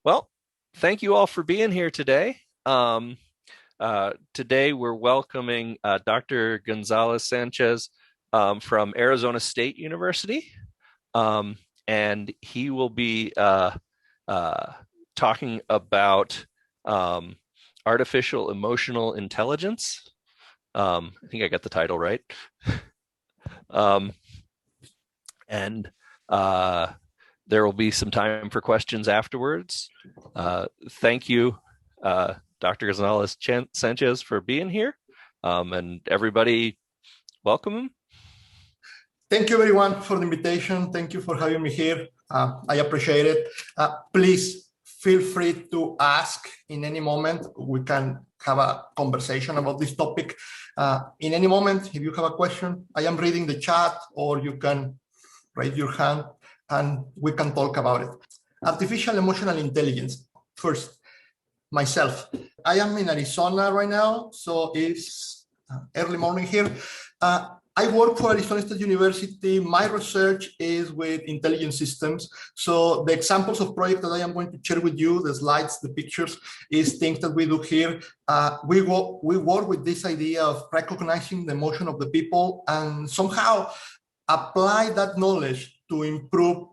Well, thank you all for being here today. Today we're welcoming Dr. Gonzalez Sanchez from Arizona State University, um, and he will be uh, talking about um, artificial emotional intelligence. I think I got the title right. Um, and there will be some time for questions afterwards. Thank you, Dr. Gonzalez Sanchez, for being here. And everybody, welcome him. Thank you, everyone, for the invitation. Thank you for having me here. I appreciate it. Please feel free to ask in any moment. We can have a conversation about this topic. In any moment, if you have a question, I am reading the chat, or you can raise your hand and we can talk about it. Artificial emotional intelligence. First, myself. I am in Arizona right now, so it's early morning here. I work for Arizona State University. My research is with intelligent systems. So the examples of projects that I am going to share with you, the slides, the pictures, is things that we do here. We work with this idea of recognizing the emotion of the people and somehow apply that knowledge to improve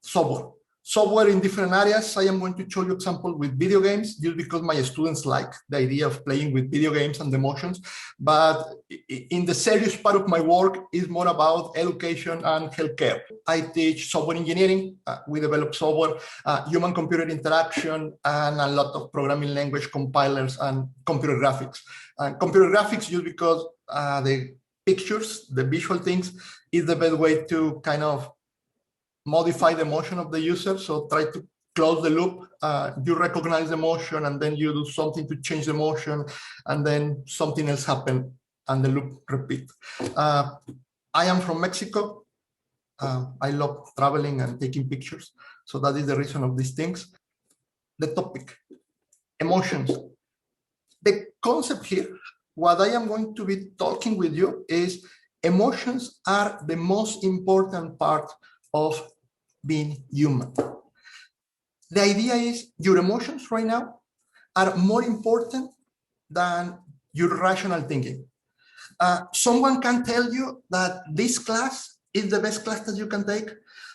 software in different areas. I am going to show you example with video games, just because my students like the idea of playing with video games and emotions. But in the serious part of my work is more about education and healthcare. I teach software engineering. We develop software, human-computer interaction, and a lot of programming language compilers and computer graphics. Computer graphics, just because the pictures, the visual things, is the best way to kind of modify the emotion of the user. So try to close the loop. You recognize the emotion, and then you do something to change the emotion, and then something else happens, and the loop repeats. I am from Mexico. I love traveling and taking pictures. So that is the reason of these things. The topic, emotions. The concept here, what I am going to be talking with you is emotions are the most important part of being human. The idea is your emotions right now are more important than your rational thinking. Someone can tell you that this class is the best class that you can take,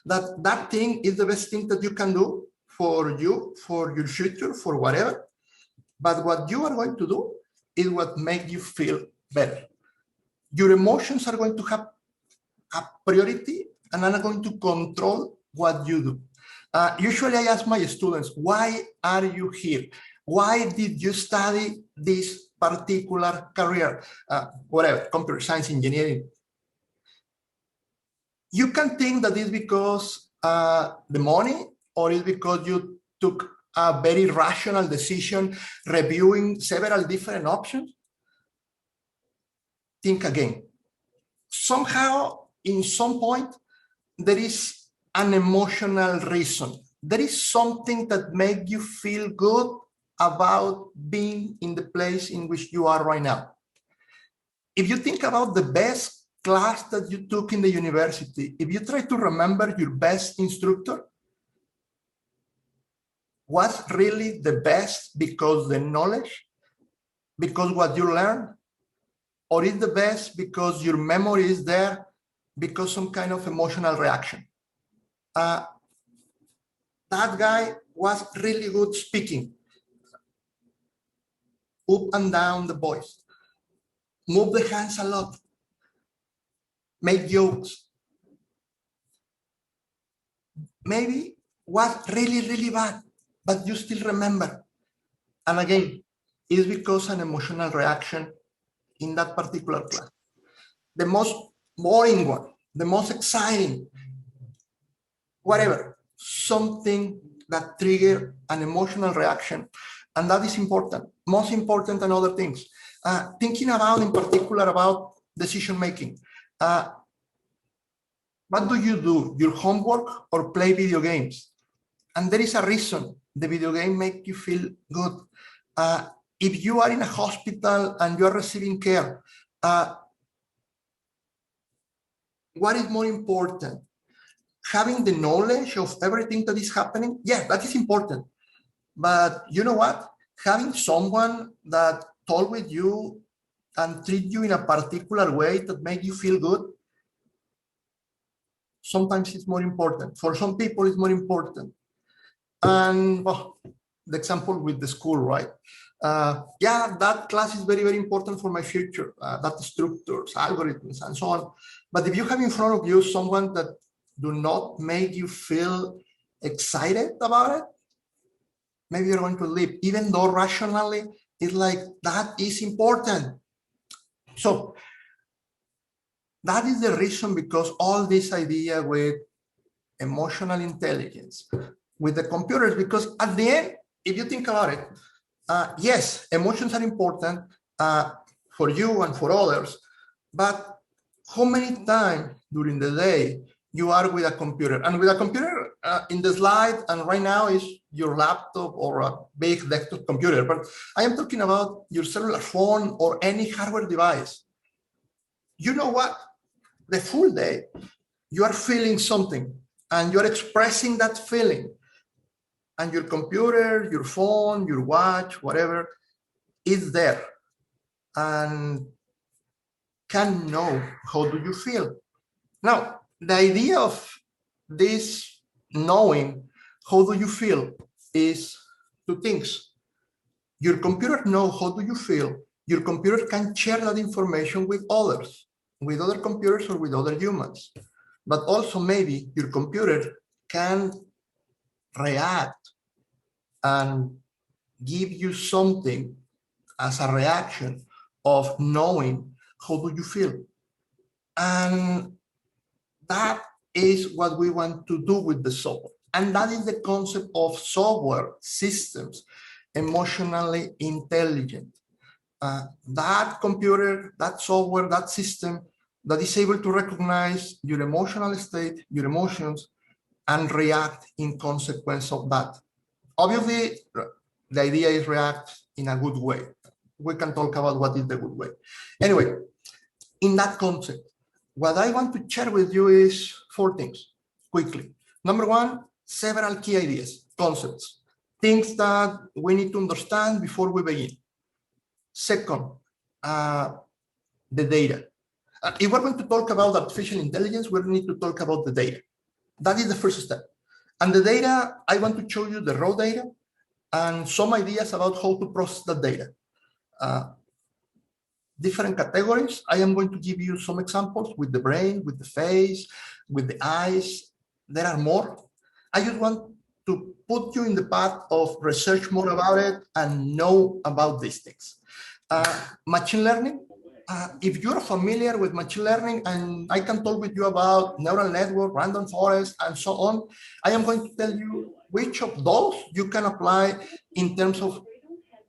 that that thing is the best thing that you can do for you, for your future, for whatever. But what you are going to do is what makes you feel better. Your emotions are going to have a priority and are going to control what you do. Usually I ask my students, why are you here? Why did you study this particular career? Whatever, computer science, engineering. You can think that it's because the money, or it's because you took a very rational decision reviewing several different options. Think again. Somehow, in some point, there is an emotional reason. There is something that makes you feel good about being in the place in which you are right now. If you think about the best class that you took in the university, if you try to remember your best instructor, was really the best because the knowledge, because what you learned, or is the best because your memory is there, because some kind of emotional reaction? That guy was really good speaking. Up and down the voice. Move the hands a lot. Make jokes. Maybe was really, really bad, but you still remember. And again, it's because an emotional reaction in that particular class. The most boring one, the most exciting, whatever, something that trigger an emotional reaction. And that is important, most important than other things. Thinking about, in particular, about decision-making. What do? Your homework or play video games? And there is a reason the video game makes you feel good. If you are in a hospital and you are receiving care, what is more important? Having the knowledge of everything that is happening? Yeah, that is important. But you know what? Having someone that talk with you and treat you in a particular way that make you feel good, sometimes it's more important. For some people, it's more important. And well, the example with the school, right? Yeah, that class is very, very important for my future, data structures, algorithms, and so on. But if you have in front of you someone that do not make you feel excited about it, maybe you're going to leave, even though rationally it's like, that is important. So that is the reason, because all this idea with emotional intelligence, with the computers, because at the end, if you think about it, yes, emotions are important for you and for others, but how many times during the day you are with a computer? And with a computer in the slide, and right now is your laptop or a big desktop computer, but I am talking about your cellular phone or any hardware device. You know what? The full day, you are feeling something and you're expressing that feeling. And your computer, your phone, your watch, whatever, is there and can know how do you feel. Now, the idea of this knowing how do you feel is two things. Your computer knows how do you feel. Your computer can share that information with others, with other computers or with other humans. But also maybe your computer can react and give you something as a reaction of knowing how do you feel. And that is what we want to do with the software. And that is the concept of software systems, emotionally intelligent. That computer, that software, that system that is able to recognize your emotional state, your emotions, and react in consequence of that. Obviously, the idea is react in a good way. We can talk about what is the good way. Anyway, in that concept, what I want to share with you is 4 things quickly. Number 1, several key ideas, concepts, things that we need to understand before we begin. Second, the data. If we're going to talk about artificial intelligence, we need to talk about the data. That is the first step. And the data, I want to show you the raw data and some ideas about how to process that data. Different categories. I am going to give you some examples with the brain, with the face, with the eyes. There are more. I just want to put you in the path of research more about it and know about these things. Machine learning. If you're familiar with machine learning, and I can talk with you about neural network, random forest, and so on, I am going to tell you which of those you can apply in terms of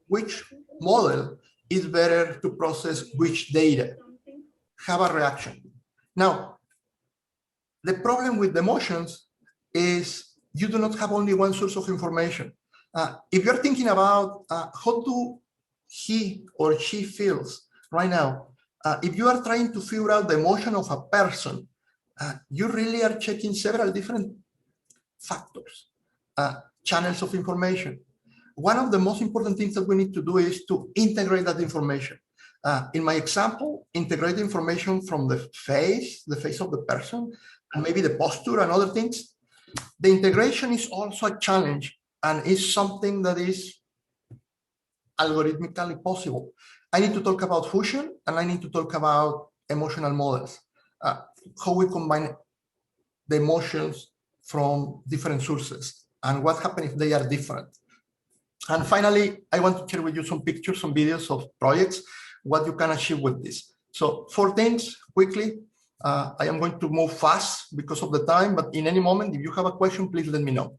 which model is better to process which data, have a reaction. Now, the problem with the emotions is you do not have only one source of information. If you're thinking about how do he or she feels right now, if you are trying to figure out the emotion of a person, you really are checking several different factors, channels of information. One of the most important things that we need to do is to integrate that information. In my example, integrate the information from the face of the person, and maybe the posture and other things. The integration is also a challenge and is something that is algorithmically possible. I need to talk about fusion, and I need to talk about emotional models, how we combine the emotions from different sources and what happens if they are different. And finally, I want to share with you some pictures, some videos of projects, what you can achieve with this. So 4 things quickly. I am going to move fast because of the time, but in any moment, if you have a question, please let me know.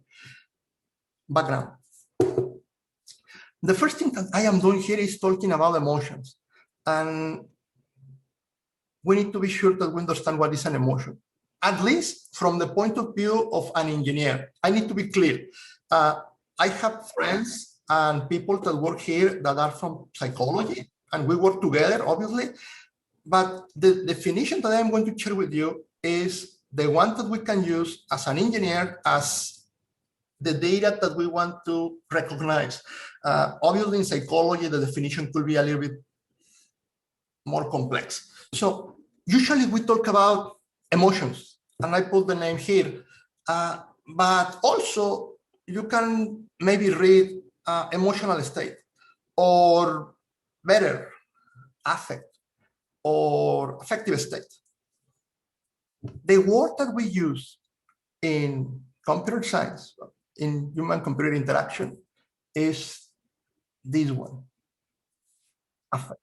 Background. The first thing that I am doing here is talking about emotions. And we need to be sure that we understand what is an emotion, at least from the point of view of an engineer. I need to be clear. I have friends and people that work here that are from psychology, and we work together, obviously. But the definition that I'm going to share with you is the one that we can use as an engineer, as the data that we want to recognize. Obviously, in psychology, the definition could be a little bit more complex. So usually we talk about emotions, and I put the name here, but also you can maybe read emotional state, or better, affect, or affective state. The word that we use in computer science, in human-computer interaction, is this one, affect.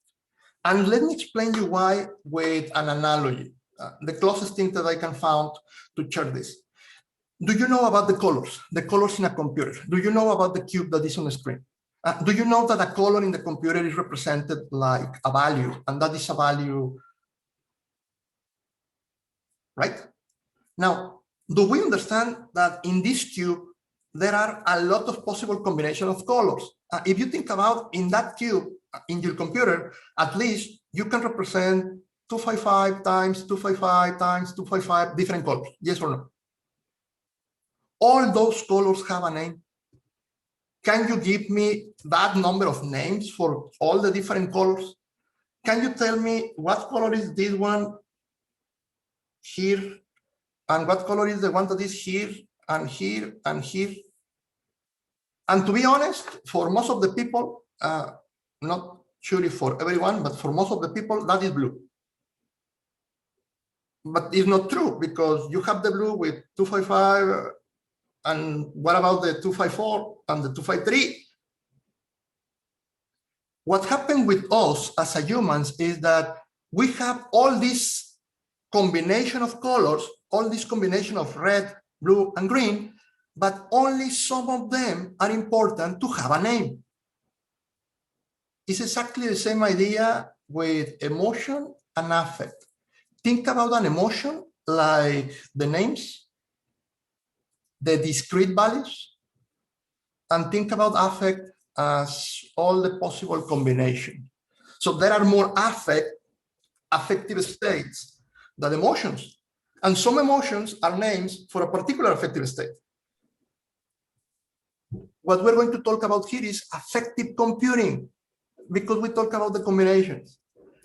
And let me explain you why with an analogy, the closest thing that I can find to share this. Do you know about the colors in a computer? Do you know about the cube that is on the screen? Do you know that a color in the computer is represented like a value, and that is a value, right? Now, do we understand that in this cube, there are a lot of possible combinations of colors? If you think about in that cube, in your computer, at least you can represent 255 times 255 times 255 different colors, yes or no? All those colors have a name. Can you give me that number of names for all the different colors? Can you tell me what color is this one here, and what color is the one that is here and here and here? And to be honest, for most of the people, not surely for everyone, but for most of the people, that is blue. But it's not true, because you have the blue with 255, and what about the 254 and the 253? What happened with us as a humans is that we have all this combination of colors, all this combination of red, blue, and green, but only some of them are important to have a name. It's exactly the same idea with emotion and affect. Think about an emotion like the names, the discrete values, and think about affect as all the possible combination. So there are more affective states than emotions. And some emotions are names for a particular affective state. What we're going to talk about here is affective computing, because we talk about the combinations.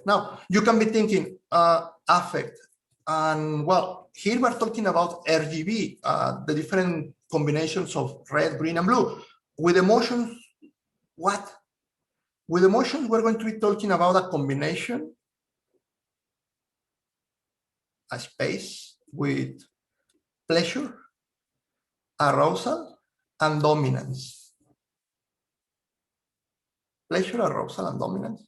Now, you can be thinking affect, and well, here we're talking about RGB, the different combinations of red, green, and blue. With emotions, what? With emotions, we're going to be talking about a combination, a space with pleasure, arousal, and dominance. Pleasure, arousal, and dominance.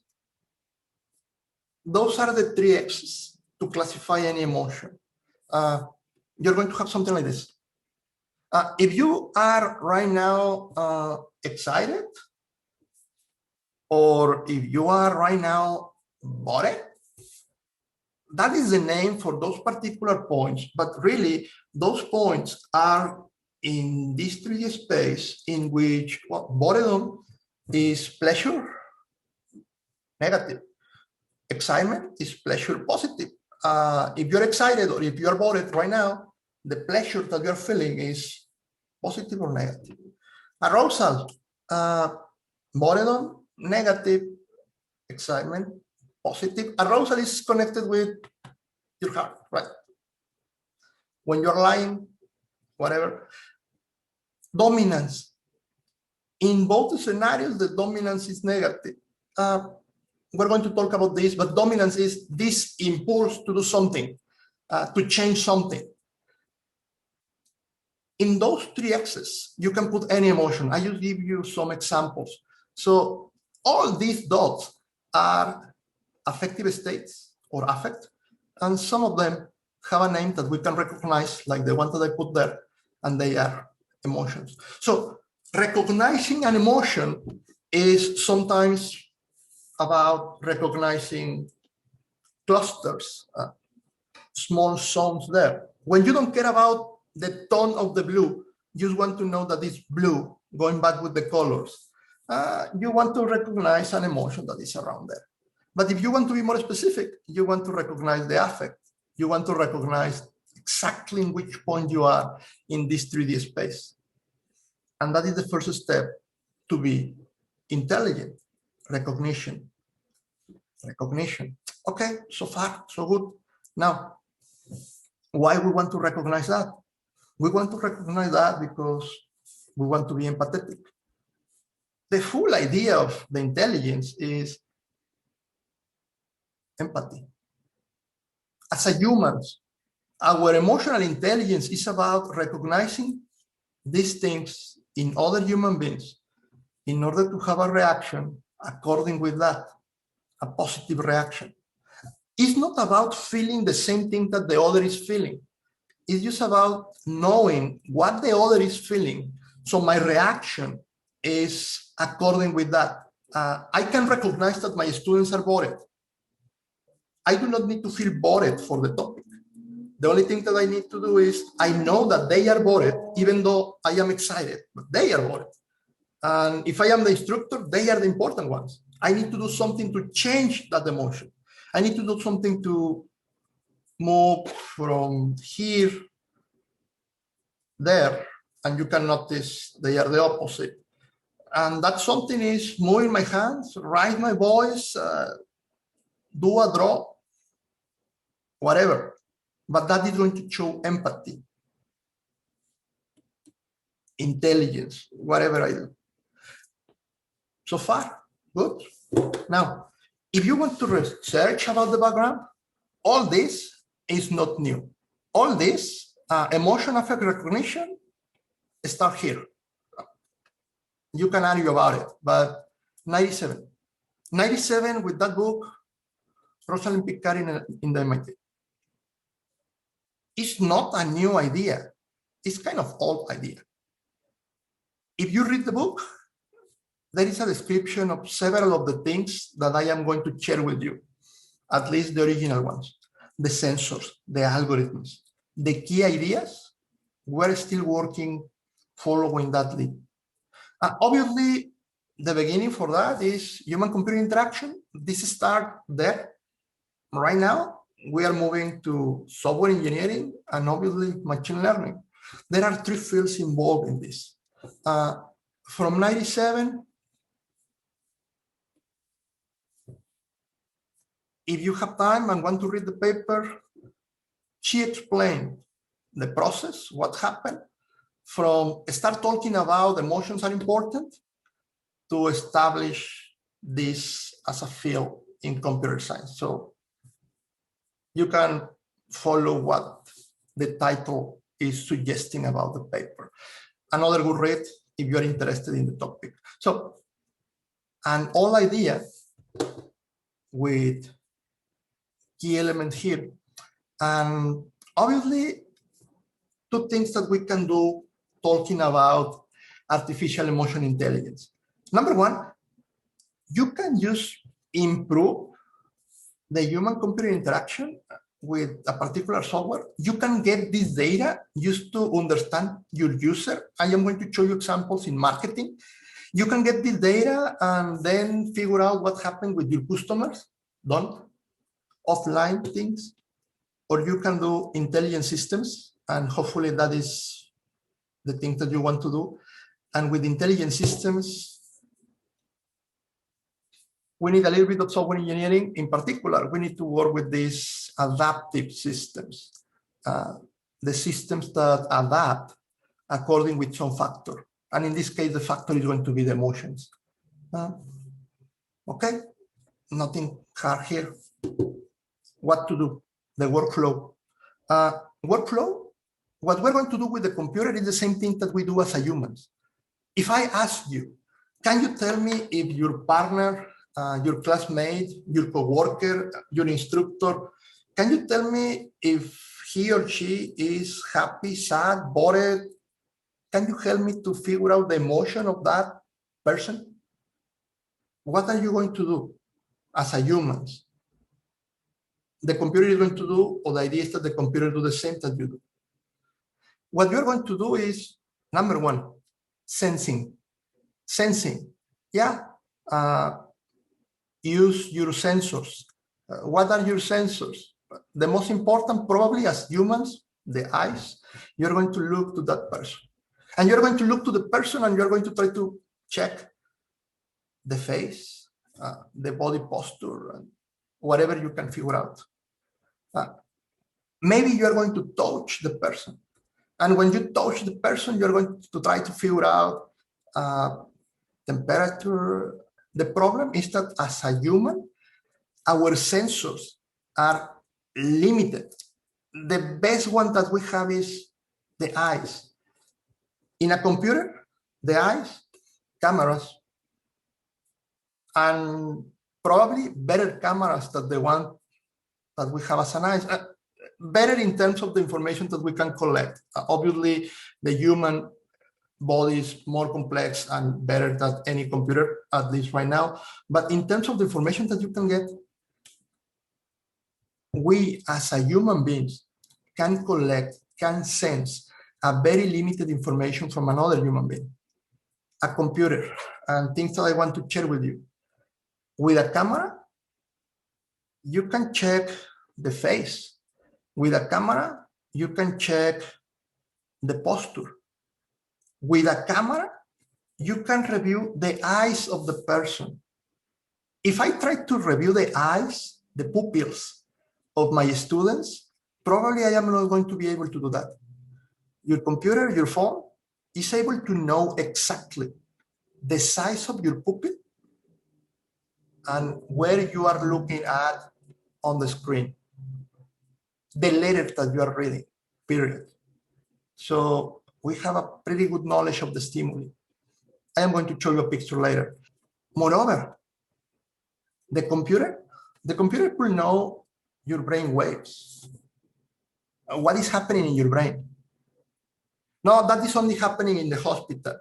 Those are the three X's to classify any emotion. You're going to have something like this. If you are right now excited, or if you are right now bored, that is the name for those particular points. But really, those points are in this 3D space in which boredom is pleasure, negative. Excitement is pleasure, positive. If you're excited or if you're bored right now, the pleasure that you're feeling is positive or negative. Arousal, boredom, negative. Excitement, positive. Arousal is connected with your heart, right? When you're lying, whatever. Dominance. In both scenarios, the dominance is negative. We're going to talk about this, but dominance is this impulse to do something, to change something. In those three X's, you can put any emotion. I just give you some examples. So all these dots are affective states or affect, and some of them have a name that we can recognize, like the one that I put there, and they are emotions. So recognizing an emotion is sometimes about recognizing clusters, small zones there. When you don't care about the tone of the blue, you just want to know that it's blue, going back with the colors. You want to recognize an emotion that is around there. But if you want to be more specific, you want to recognize the affect. You want to recognize exactly in which point you are in this 3D space. And that is the first step to be intelligent. Recognition. Recognition. Okay, so far, so good. Now, why we want to recognize that? We want to recognize that because we want to be empathetic. The full idea of the intelligence is empathy. As a humans, our emotional intelligence is about recognizing these things in other human beings in order to have a reaction according with that, a positive reaction. It's not about feeling the same thing that the other is feeling. It's just about knowing what the other is feeling. So my reaction is according with that. I can recognize that my students are bored. I do not need to feel bored for the topic. The only thing that I need to do is I know that they are bored, even though I am excited, but they are bored. And if I am the instructor, they are the important ones. I need to do something to change that emotion. I need to do something to move from here, there, and you can notice they are the opposite. And that something is moving my hands, raise my voice, do a draw, whatever. But that is going to show empathy, intelligence, whatever I do. So far, good. Now, if you want to research about the background, all this is not new. All this emotion affect recognition start here. You can argue about it, but 97 with that book, Rosalind Picard in the MIT. It's not a new idea. It's kind of old idea. If you read the book, there is a description of several of the things that I am going to share with you, at least the original ones, the sensors, the algorithms, the key ideas. We're still working following that lead. Obviously, the beginning for that is human-computer interaction. This starts there. Right now, we are moving to software engineering and obviously machine learning. There are 3 fields involved in this. From 97, if you have time and want to read the paper, she explained the process, what happened, from start talking about emotions are important to establish this as a field in computer science. So you can follow what the title is suggesting about the paper. Another good read if you are interested in the topic. So an old idea with key element here. And obviously, 2 things that we can do talking about artificial emotion intelligence. Number 1, you can just improve the human-computer interaction with a particular software. You can get this data used to understand your user. I am going to show you examples in marketing. You can get this data and then figure out what happened with your customers, done offline things, or you can do intelligent systems, and hopefully that is the thing that you want to do. And with intelligent systems, we need a little bit of software engineering. In particular, we need to work with these adaptive systems, the systems that adapt according with some factor. And in this case, the factor is going to be the emotions. Okay, nothing hard here. What to do? The workflow. What we're going to do with the computer is the same thing that we do as a humans. If I ask you, can you tell me if your partner, your classmate, your coworker, your instructor, can you tell me if he or she is happy, sad, bored? Can you help me to figure out the emotion of that person? What are you going to do as a humans? The computer is going to do, or the idea is that the computer do the same that you do. What you're going to do is, number 1, sensing. Yeah. Use your sensors. What are your sensors? The most important, probably as humans, the eyes. You're going to look to that person. And you're going to look to the person and you're going to try to check the face, the body posture, and whatever you can figure out. Maybe you're going to touch the person. And when you touch the person, you're going to try to figure out temperature. The problem is that as a human, our sensors are limited. The best one that we have is the eyes. In a computer, the eyes, cameras, and probably better cameras than the one that we have as an eyes. Better in terms of the information that we can collect. Obviously, the human body is more complex and better than any computer, at least right now. But in terms of the information that you can get, we as a human beings can collect, can sense a very limited information from another human being, a computer, and things that I want to share with you. With a camera, you can check the face. With a camera, you can check the posture. With a camera, you can review the eyes of the person. If I try to review the eyes, the pupils of my students, probably I am not going to be able to do that. Your computer, your phone, is able to know exactly the size of your pupil and where you are looking at on the screen, the letters that you are reading, period. So we have a pretty good knowledge of the stimuli. I am going to show you a picture later. Moreover, the computer will know your brain waves. What is happening in your brain? No, that is only happening in the hospital.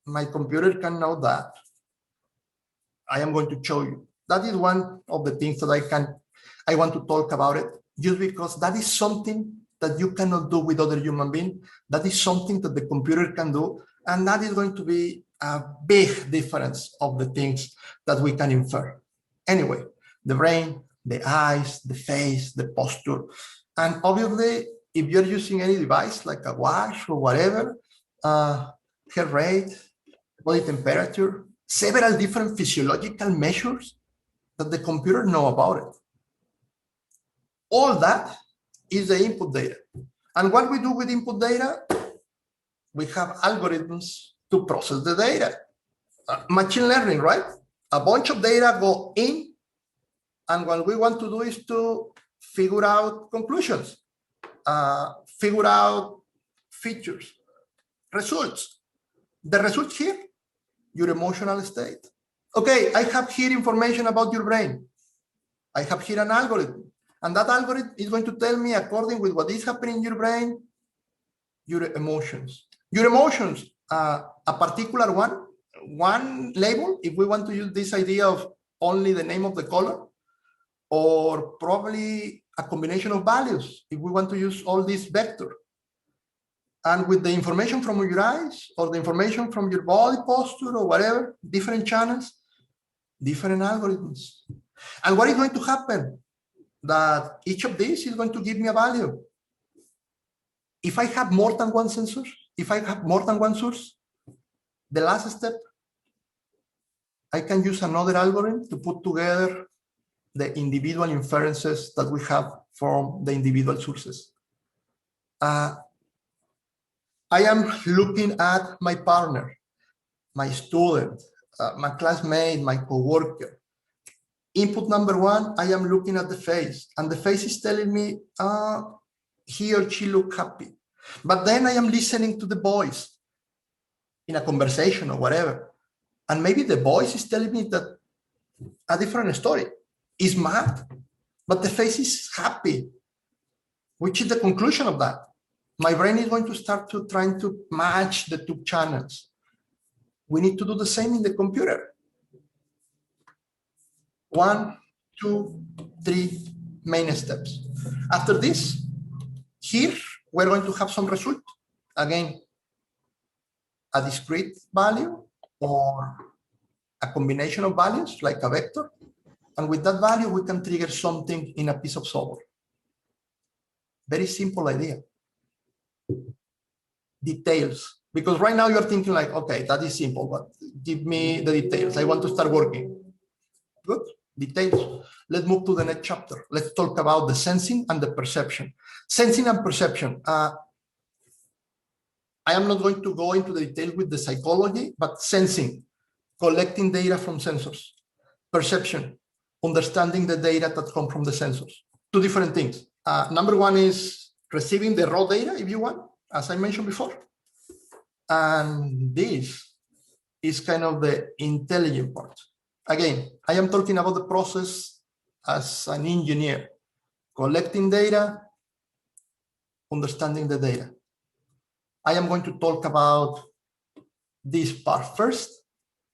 My computer can know that. I am going to show you. That is one of the things that I want to talk about it, just because that is something that you cannot do with other human beings. That is something that the computer can do, and that is going to be a big difference of the things that we can infer. Anyway, the brain, the eyes, the face, the posture, and obviously, if you're using any device like a watch or whatever, heart rate, body temperature, several different physiological measures that the computer know about it. All that is the input data. And what we do with input data, we have algorithms to process the data. Machine learning, right? A bunch of data go in, and what we want to do is to figure out conclusions, figure out features, results. The results here, your emotional state. Okay, I have here information about your brain. I have here an algorithm. And that algorithm is going to tell me, according with what is happening in your brain, your emotions. Your emotions, a particular one label, if we want to use this idea of only the name of the color, or probably a combination of values, if we want to use all this vector. And with the information from your eyes, or the information from your body posture, or whatever, different channels, different algorithms. And what is going to happen? That each of these is going to give me a value. If I have more than one sensor, if I have more than one source, the last step, I can use another algorithm to put together the individual inferences that we have from the individual sources. I am looking at my partner, my student, my classmate, my coworker. Input number one, I am looking at the face, and the face is telling me he or she look happy. But then I am listening to the voice in a conversation or whatever. And maybe the voice is telling me that a different story. Is mad, but the face is happy. Which is the conclusion of that? My brain is going to start to trying to match the two channels. We need to do the same in the computer. 1, 2, 3 main steps. After this, here we're going to have some result. Again, a discrete value or a combination of values like a vector. And with that value, we can trigger something in a piece of software. Very simple idea. details. Because right now you're thinking like, okay, that is simple, but give me the details. I want to start working. Good, details. Let's move to the next chapter. Let's talk about the sensing and the perception. Sensing and perception. I am not going to go into the details with the psychology, but sensing, collecting data from sensors. Perception, understanding the data that come from the sensors. Two different things. Number one is receiving the raw data, if you want, as I mentioned before. And this is kind of the intelligent part. Again, I am talking about the process as an engineer, collecting data, understanding the data. I am going to talk about this part first,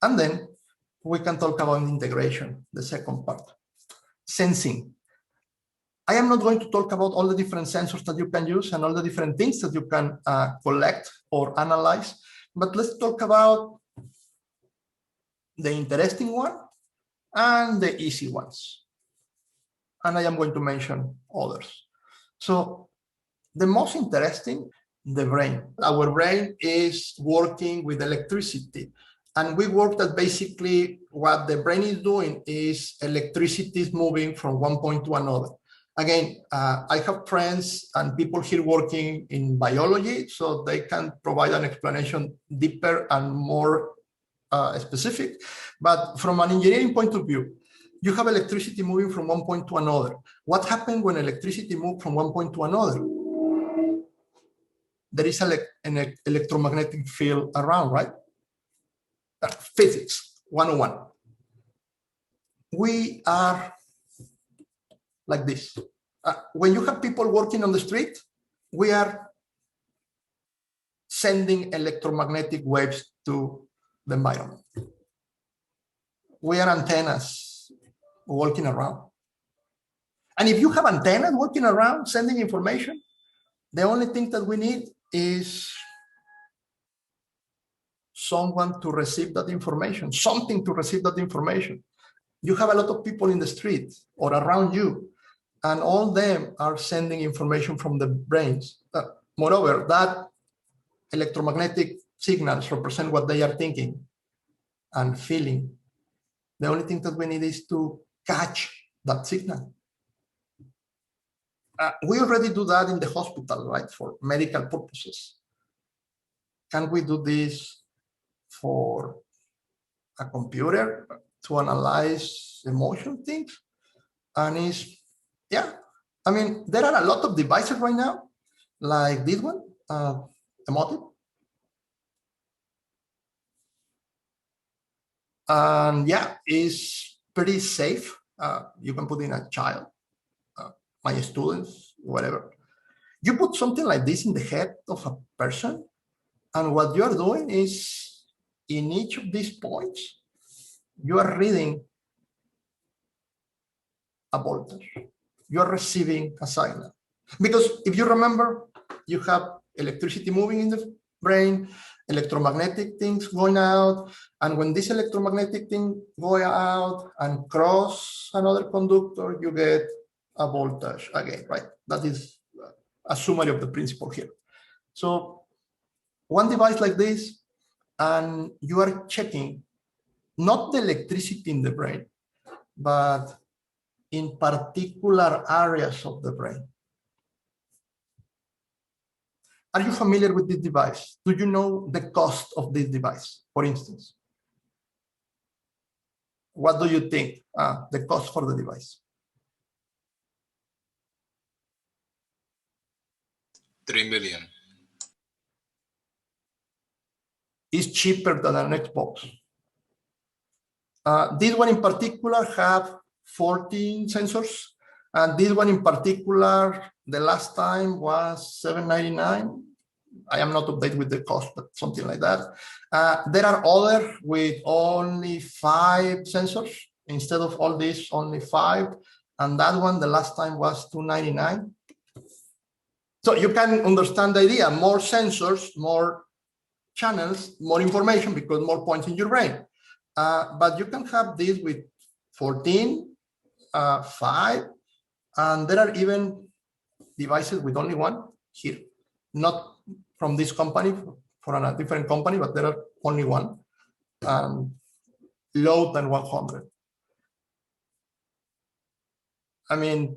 and then we can talk about integration, the second part. Sensing. I am not going to talk about all the different sensors that you can use and all the different things that you can collect or analyze, but let's talk about the interesting one and the easy ones. And I am going to mention others. So the most interesting, the brain. Our brain is working with electricity. And we work that basically what the brain is doing is electricity is moving from one point to another. Again, I have friends and people here working in biology, so they can provide an explanation deeper and more specific. But from an engineering point of view, you have electricity moving from one point to another. What happens when electricity moves from one point to another? There is an electromagnetic field around, right? Physics 101. We are like this. When you have people working on the street, we are sending electromagnetic waves to the environment. We are antennas walking around. And if you have antennas walking around sending information, the only thing that we need is someone to receive that information, something to receive that information. You have a lot of people in the street or around you, and all them are sending information from the brains. Moreover, that electromagnetic signals represent what they are thinking and feeling. The only thing that we need is to catch that signal. We already do that in the hospital, right, for medical purposes. Can we do this for a computer to analyze emotion things? And it's, yeah, I mean, there are a lot of devices right now, like this one, Emotive. And yeah, it's pretty safe. You can put in a child, my students, whatever. You put something like this in the head of a person, and what you are doing is, in each of these points, you are reading a voltage. You are receiving a signal. Because if you remember, you have electricity moving in the brain, electromagnetic things going out, and when this electromagnetic thing go out and cross another conductor, you get a voltage again, right? That is a summary of the principle here. So one device like this, and you are checking not the electricity in the brain, but in particular areas of the brain. Are you familiar with this device? Do you know the cost of this device, for instance? What do you think the cost for the device? $3 million. Is cheaper than an Xbox. This one in particular have 14 sensors, and this one in particular, the last time was $799. I am not updated with the cost, but something like that. There are other with only 5 sensors instead of all this, only 5, and that one the last time was $299. So you can understand the idea: more sensors, more channels, more information, because more points in your brain. But you can have this with 14, 5, and there are even devices with only 1 here, not from this company, for a different company, but there are only one, lower than 100. I mean,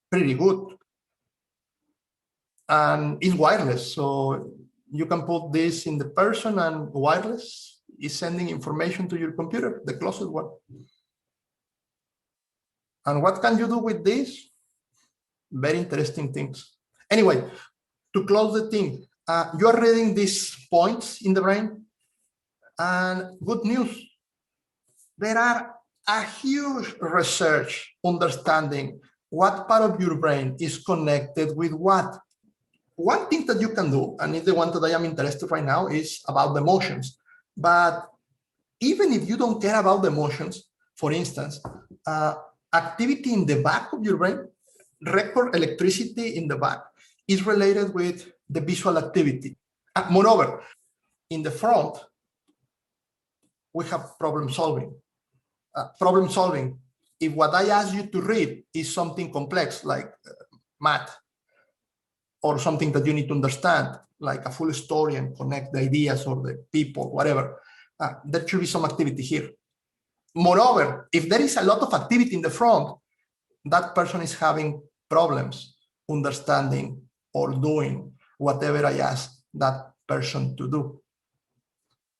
pretty good. And it's wireless, so you can put this in the person, and wireless is sending information to your computer, the closest one. And what can you do with this? Very interesting things. Anyway, to close the thing, you are reading these points in the brain, and good news, there are a huge research understanding what part of your brain is connected with what. One thing that you can do, and it's the one that I am interested right now, is about the emotions. But even if you don't care about the emotions, for instance, activity in the back of your brain, record electricity in the back, is related with the visual activity. Moreover, in the front, we have problem solving. Problem solving, if what I ask you to read is something complex like math, or something that you need to understand, like a full story and connect the ideas or the people, whatever, there should be some activity here. Moreover, if there is a lot of activity in the front, that person is having problems understanding or doing whatever I ask that person to do.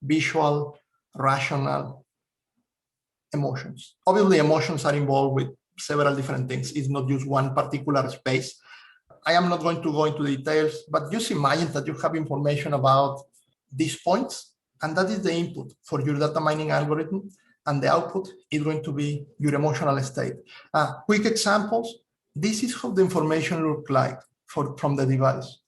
Visual, rational, emotions. Obviously, emotions are involved with several different things. It's not just one particular space. I am not going to go into details, but just imagine that you have information about these points, and that is the input for your data mining algorithm, and the output is going to be your emotional state. Quick examples. This is how the information looks like from the device.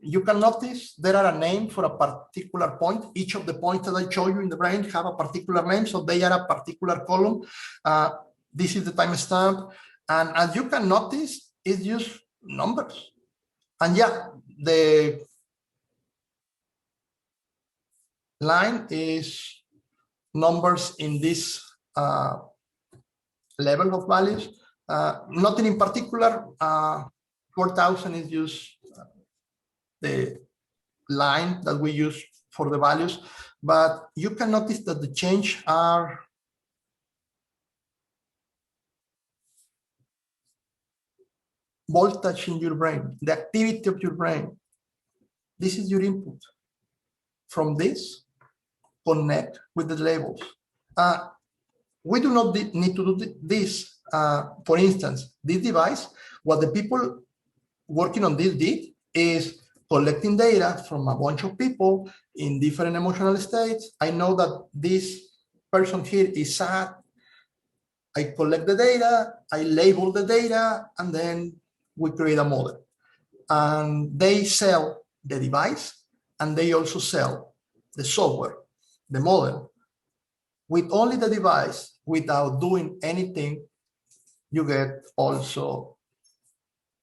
You can notice there are a name for a particular point. Each of the points that I show you in the brain have a particular name, so they are a particular column. This is the timestamp, and as you can notice, it's just numbers. And yeah, the line is numbers in this level of values. Nothing in particular. 4,000 is just the line that we use for the values, but you can notice that the change are voltage in your brain, the activity of your brain. This is your input. From this, connect with the labels. We do not need to do this. For instance, this device, what the people working on this did is collecting data from a bunch of people in different emotional states. I know that this person here is sad. I collect the data, I label the data, and then we create a model. And they sell the device, and they also sell the software, the model. With only the device, without doing anything, you get also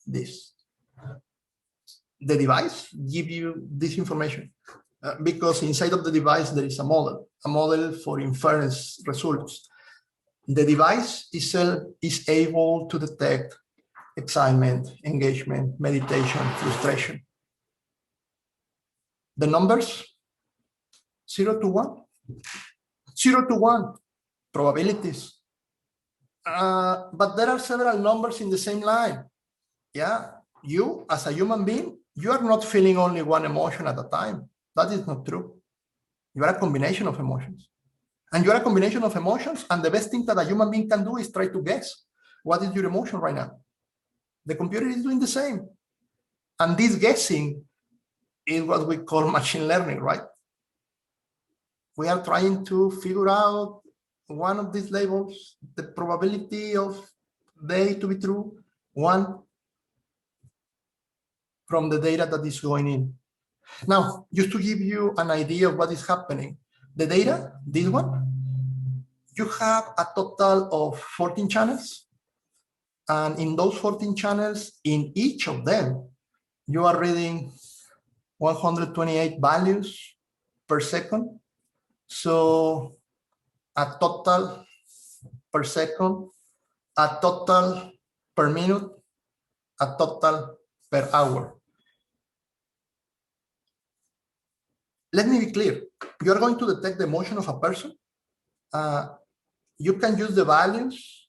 this. The device gives you this information because inside of the device there is a model for inference results. The device itself is able to detect excitement, engagement, meditation, frustration. The numbers 0 to 1, 0 to 1 probabilities. But there are several numbers in the same line. Yeah, you as a human being, you are not feeling only one emotion at a time. That is not true. You are a combination of emotions. And you are a combination of emotions, and the best thing that a human being can do is try to guess what is your emotion right now. The computer is doing the same. And this guessing is what we call machine learning, right? We are trying to figure out one of these labels, the probability of they to be true, one from the data that is going in. Now, just to give you an idea of what is happening, the data, this one, you have a total of 14 channels. And in those 14 channels, in each of them, you are reading 128 values per second. So a total per second, a total per minute, a total per hour. let me be clear. You're going to detect the emotion of a person. You can use the values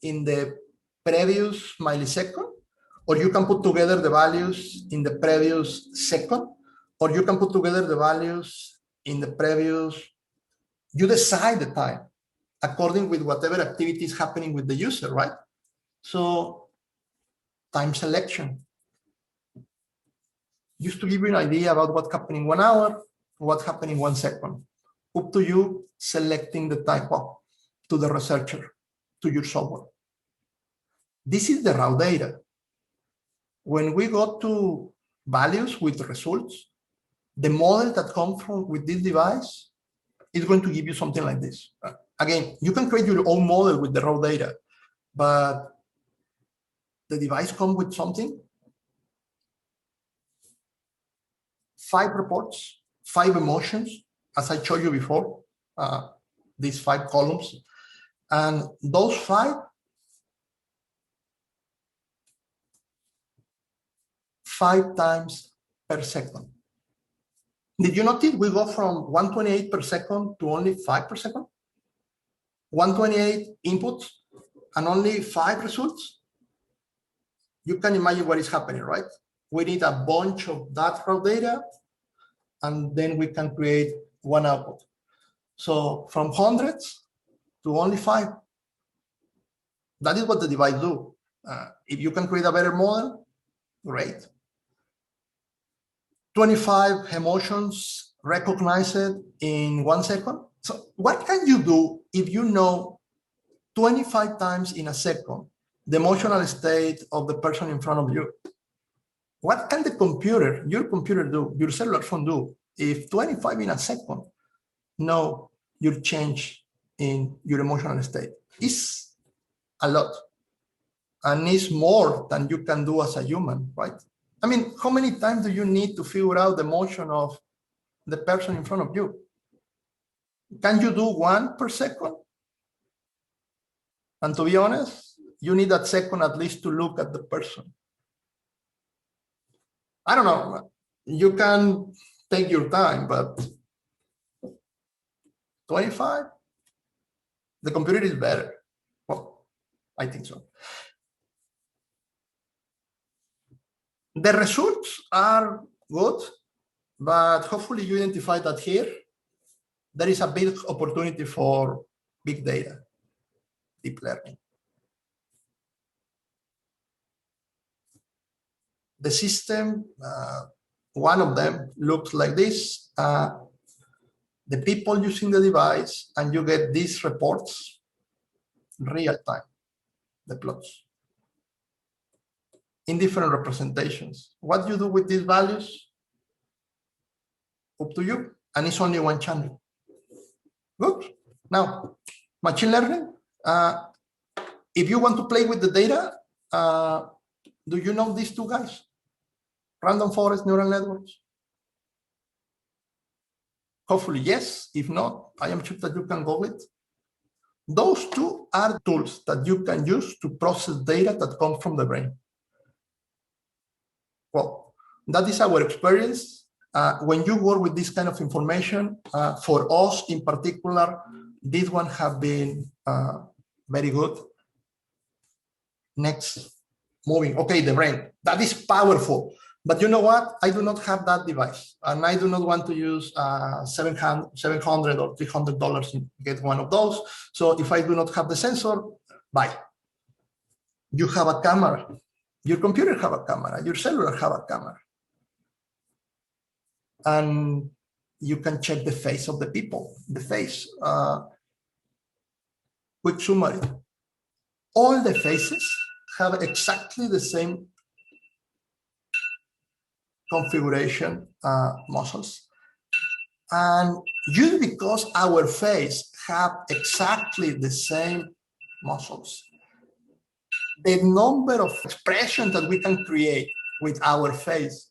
in the previous millisecond, or you can put together the values in the previous second, or you can put together the values in the previous. You decide the time according with whatever activity is happening with the user, right? So time selection. Just to give you an idea about what's happening 1 hour, what's happening 1 second. Up to you selecting the time, well, to the researcher, to your software. This is the raw data. When we go to values with results, the model that comes from with this device is going to give you something like this. Again, you can create your own model with the raw data, but the device comes with something. 5 reports, 5 emotions, as I showed you before, these 5 columns. And those 5 times per second. Did you notice we go from 128 per second to only 5 per second? 128 inputs and only 5 results? You can imagine what is happening, right? We need a bunch of that raw data, and then we can create one output. So from hundreds to only 5. That is what the device do. If you can create a better model, great. 25 emotions recognized in 1 second. So what can you do if you know 25 times in a second the emotional state of the person in front of you? What can the computer, your computer do, your cellular phone do, if 25 in a second know your change in your emotional state? It's a lot. And it's more than you can do as a human, right? I mean, how many times do you need to figure out the emotion of the person in front of you? Can you do 1 per second? And to be honest, you need that second at least to look at the person. I don't know. You can take your time, but 25? The computer is better. Well, I think so. The results are good, but hopefully you identify that here there is a big opportunity for big data, deep learning. The system, one of them looks like this. The people using the device, and you get these reports real time, the plots, in different representations. What you do with these values, up to you, and it's only 1 channel. Good. Now, machine learning, if you want to play with the data, do you know these 2 guys? Random forest neural networks? Hopefully, yes. If not, I am sure that you can Google it. Those 2 are tools that you can use to process data that comes from the brain. Well, that is our experience. When you work with this kind of information, for us in particular, this one have been very good. Next, moving. Okay, the brain. That is powerful. But you know what? I do not have that device, and I do not want to use $700 or $300 to get one of those. So if I do not have the sensor, bye. You have a camera. Your computer have a camera. Your cellular have a camera. And you can check the face of the people, the face. Quick summary. All the faces have exactly the same configuration muscles. And just because our face have exactly the same muscles, the number of expressions that we can create with our face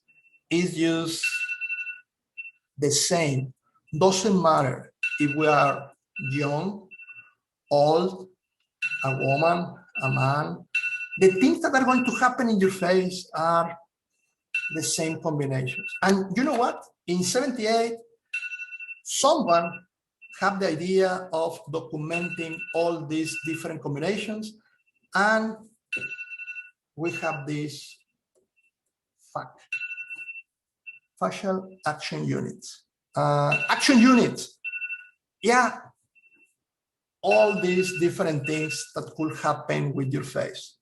is just the same. Doesn't matter if we are young, old, a woman, a man. The things that are going to happen in your face are the same combinations. And you know what? In 78, someone had the idea of documenting all these different combinations, and we have this facial action units. Action units, yeah, all these different things that could happen with your face.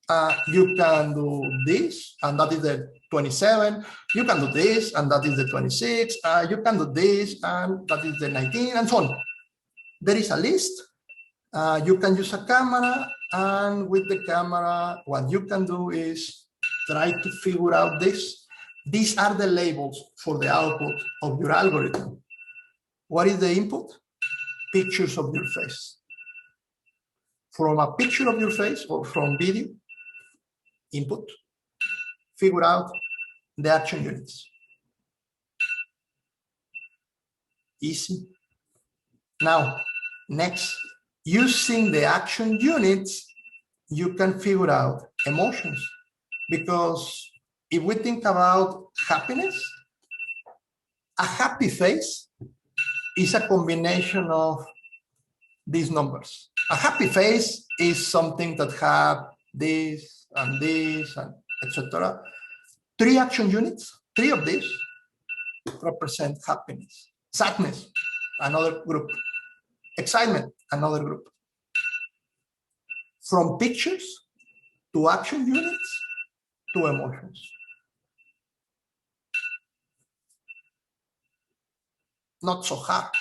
You can do this, and that is the 27. You can do this, and that is the 26. You can do this, and that is the 19, and so on. There is a list. You can use a camera, and with the camera, what you can do is try to figure out this. These are the labels for the output of your algorithm. What is the input? Pictures of your face. From a picture of your face or from video, input, figure out the action units. Easy. Now, next, using the action units, you can figure out emotions. Because if we think about happiness, a happy face is a combination of these numbers. A happy face is something that have this and etc. 3 action units, 3 of these represent happiness. Sadness, another group. Excitement, another group. From pictures to action units to emotions. Not so hard.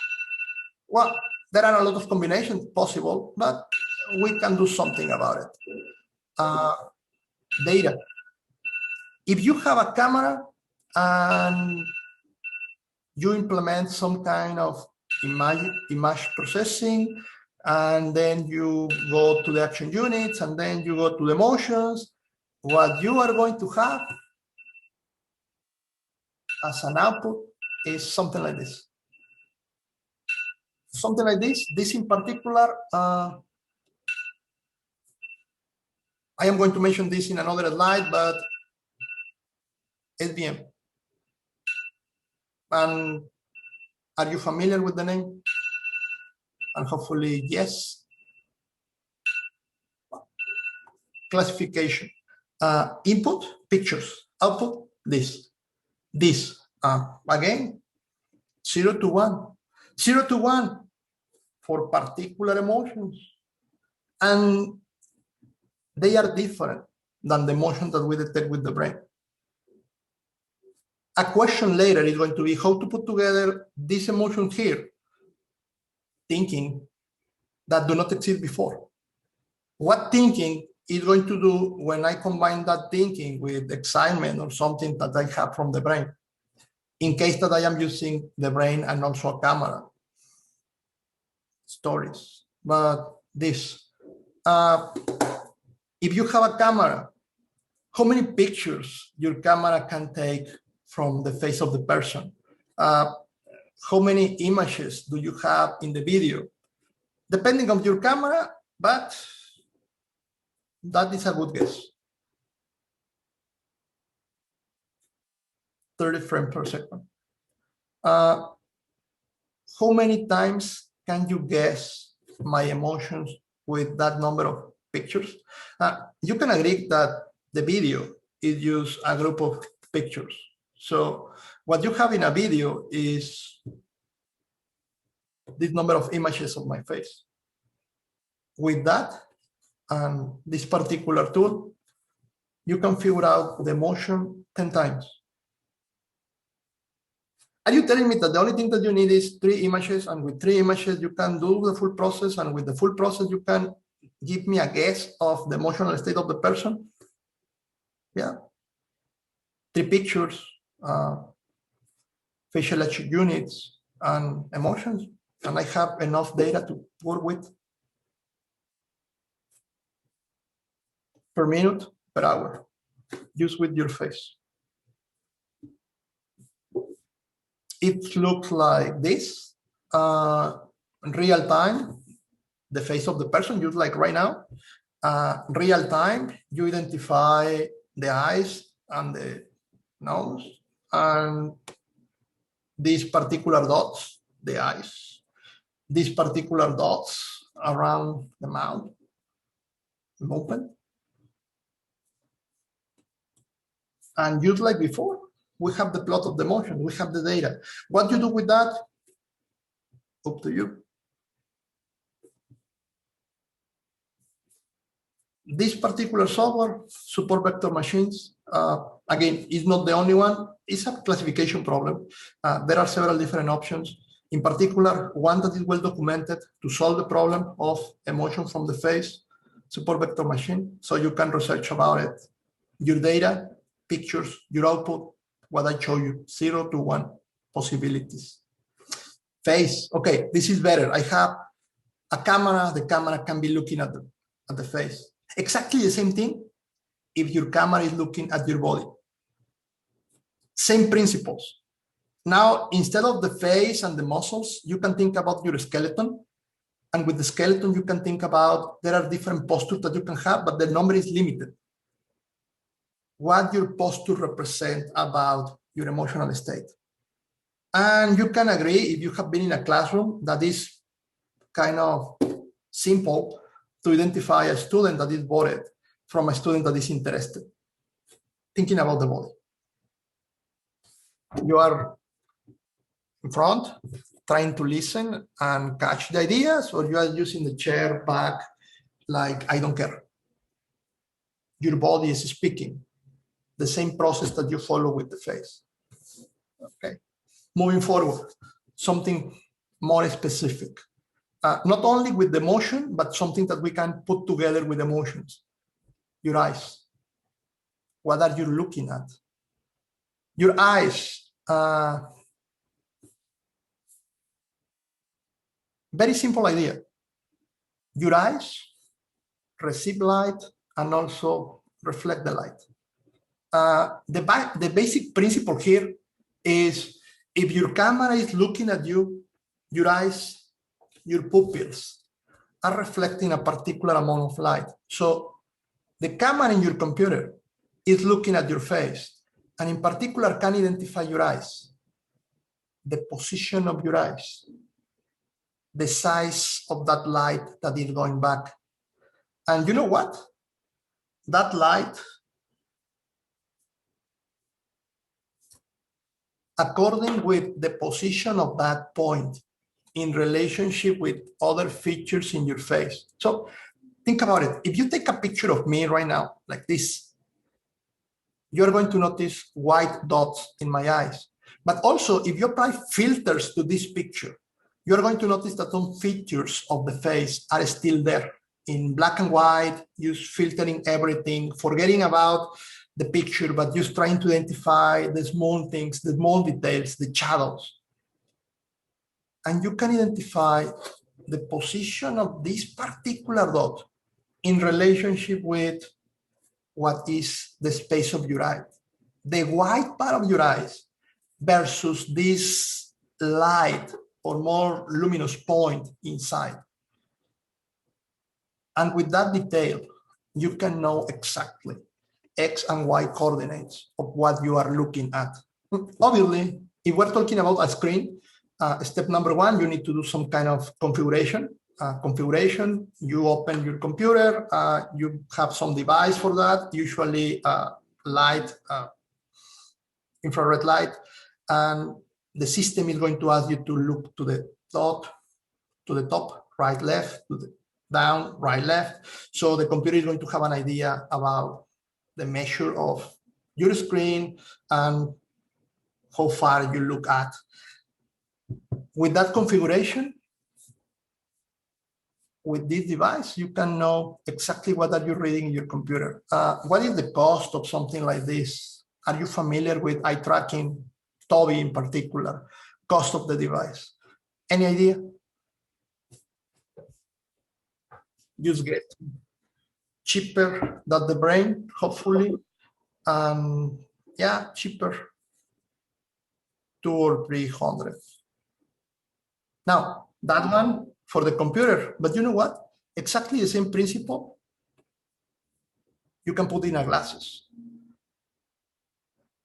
Well, there are a lot of combinations possible, but we can do something about it. Data. If you have a camera and you implement some kind of image processing, and then you go to the action units, and then you go to the emotions, what you are going to have as an output is something like this. Something like this. This in particular, I am going to mention this in another slide, but SVM. And are you familiar with the name? And hopefully, yes. Classification. Input, pictures. Output, this. This. Again, 0 to 1. 0 to 1 for particular emotions. And they are different than the emotions that we detect with the brain. A question later is going to be how to put together these emotions here, thinking that do not exist before. What thinking is going to do when I combine that thinking with excitement or something that I have from the brain, in case that I am using the brain and also a camera. Stories, but this. If you have a camera, how many pictures your camera can take from the face of the person? How many images do you have in the video? Depending on your camera, but that is a good guess. 30 frames per second. How many times can you guess my emotions with that number of pictures? You can agree that the video is just a group of pictures. So what you have in a video is this number of images of my face. With that and this particular tool, you can figure out the emotion 10 times. Are you telling me that the only thing that you need is 3 images, and with 3 images you can do the full process, and with the full process you can give me a guess of the emotional state of the person? Yeah. 3 pictures, facial attribute units, and emotions, and I have enough data to work with. Per minute, per hour. Use with your face. It looks like this. Real time, the face of the person, just like right now. Real time, you identify the eyes and the nose, and these particular dots, the eyes, these particular dots around the mouth, open. And just like before, we have the plot of the motion, we have the data. What you do with that, up to you. This particular software, support vector machines, again, is not the only one. It's a classification problem. There are several different options. In particular, one that is well documented to solve the problem of emotion from the face, support vector machine. So you can research about it. Your data, pictures, your output, what I show you, 0 to 1 possibilities. Face, okay, this is better. I have a camera, the camera can be looking at the face. Exactly the same thing if your camera is looking at your body. Same principles. Now, instead of the face and the muscles, you can think about your skeleton. And with the skeleton, you can think about, there are different postures that you can have, but the number is limited. What your posture represents about your emotional state. And you can agree, if you have been in a classroom, that is kind of simple to identify a student that is bored from a student that is interested, thinking about the body. You are in front, trying to listen and catch the ideas, or you are using the chair back like, I don't care. Your body is speaking, the same process that you follow with the face. Okay, moving forward, something more specific. Not only with the motion, but something that we can put together with emotions. Your eyes. What are you looking at? Your eyes. Very simple idea. Your eyes receive light and also reflect the light. The basic principle here is if your camera is looking at you, your eyes, your pupils are reflecting a particular amount of light. So the camera in your computer is looking at your face, and in particular can identify your eyes, the position of your eyes, the size of that light that is going back. And you know what? That light, according with the position of that point in relationship with other features in your face. So think about it. If you take a picture of me right now, like this, you're going to notice white dots in my eyes. But also, if you apply filters to this picture, you're going to notice that some features of the face are still there. In black and white, just filtering everything, forgetting about the picture, but just trying to identify the small things, the small details, the shadows. And you can identify the position of this particular dot in relationship with what is the space of your eye. The white part of your eyes versus this light or more luminous point inside. And with that detail, you can know exactly X and Y coordinates of what you are looking at. Obviously, if we're talking about a screen, step number one, you need to do some kind of configuration. You open your computer, you have some device for that, usually light, infrared light, and the system is going to ask you to look to the dot, to the top, right, left, to the down, right, left. So the computer is going to have an idea about the measure of your screen and how far you look at. With that configuration, with this device, you can know exactly what are you reading in your computer. What is the cost of something like this? Are you familiar with eye tracking, Toby in particular, cost of the device? Any idea? Just get cheaper than the brain, hopefully. Yeah, cheaper, 200 or 300. Now, that one for the computer, but you know what? Exactly the same principle you can put in a glasses.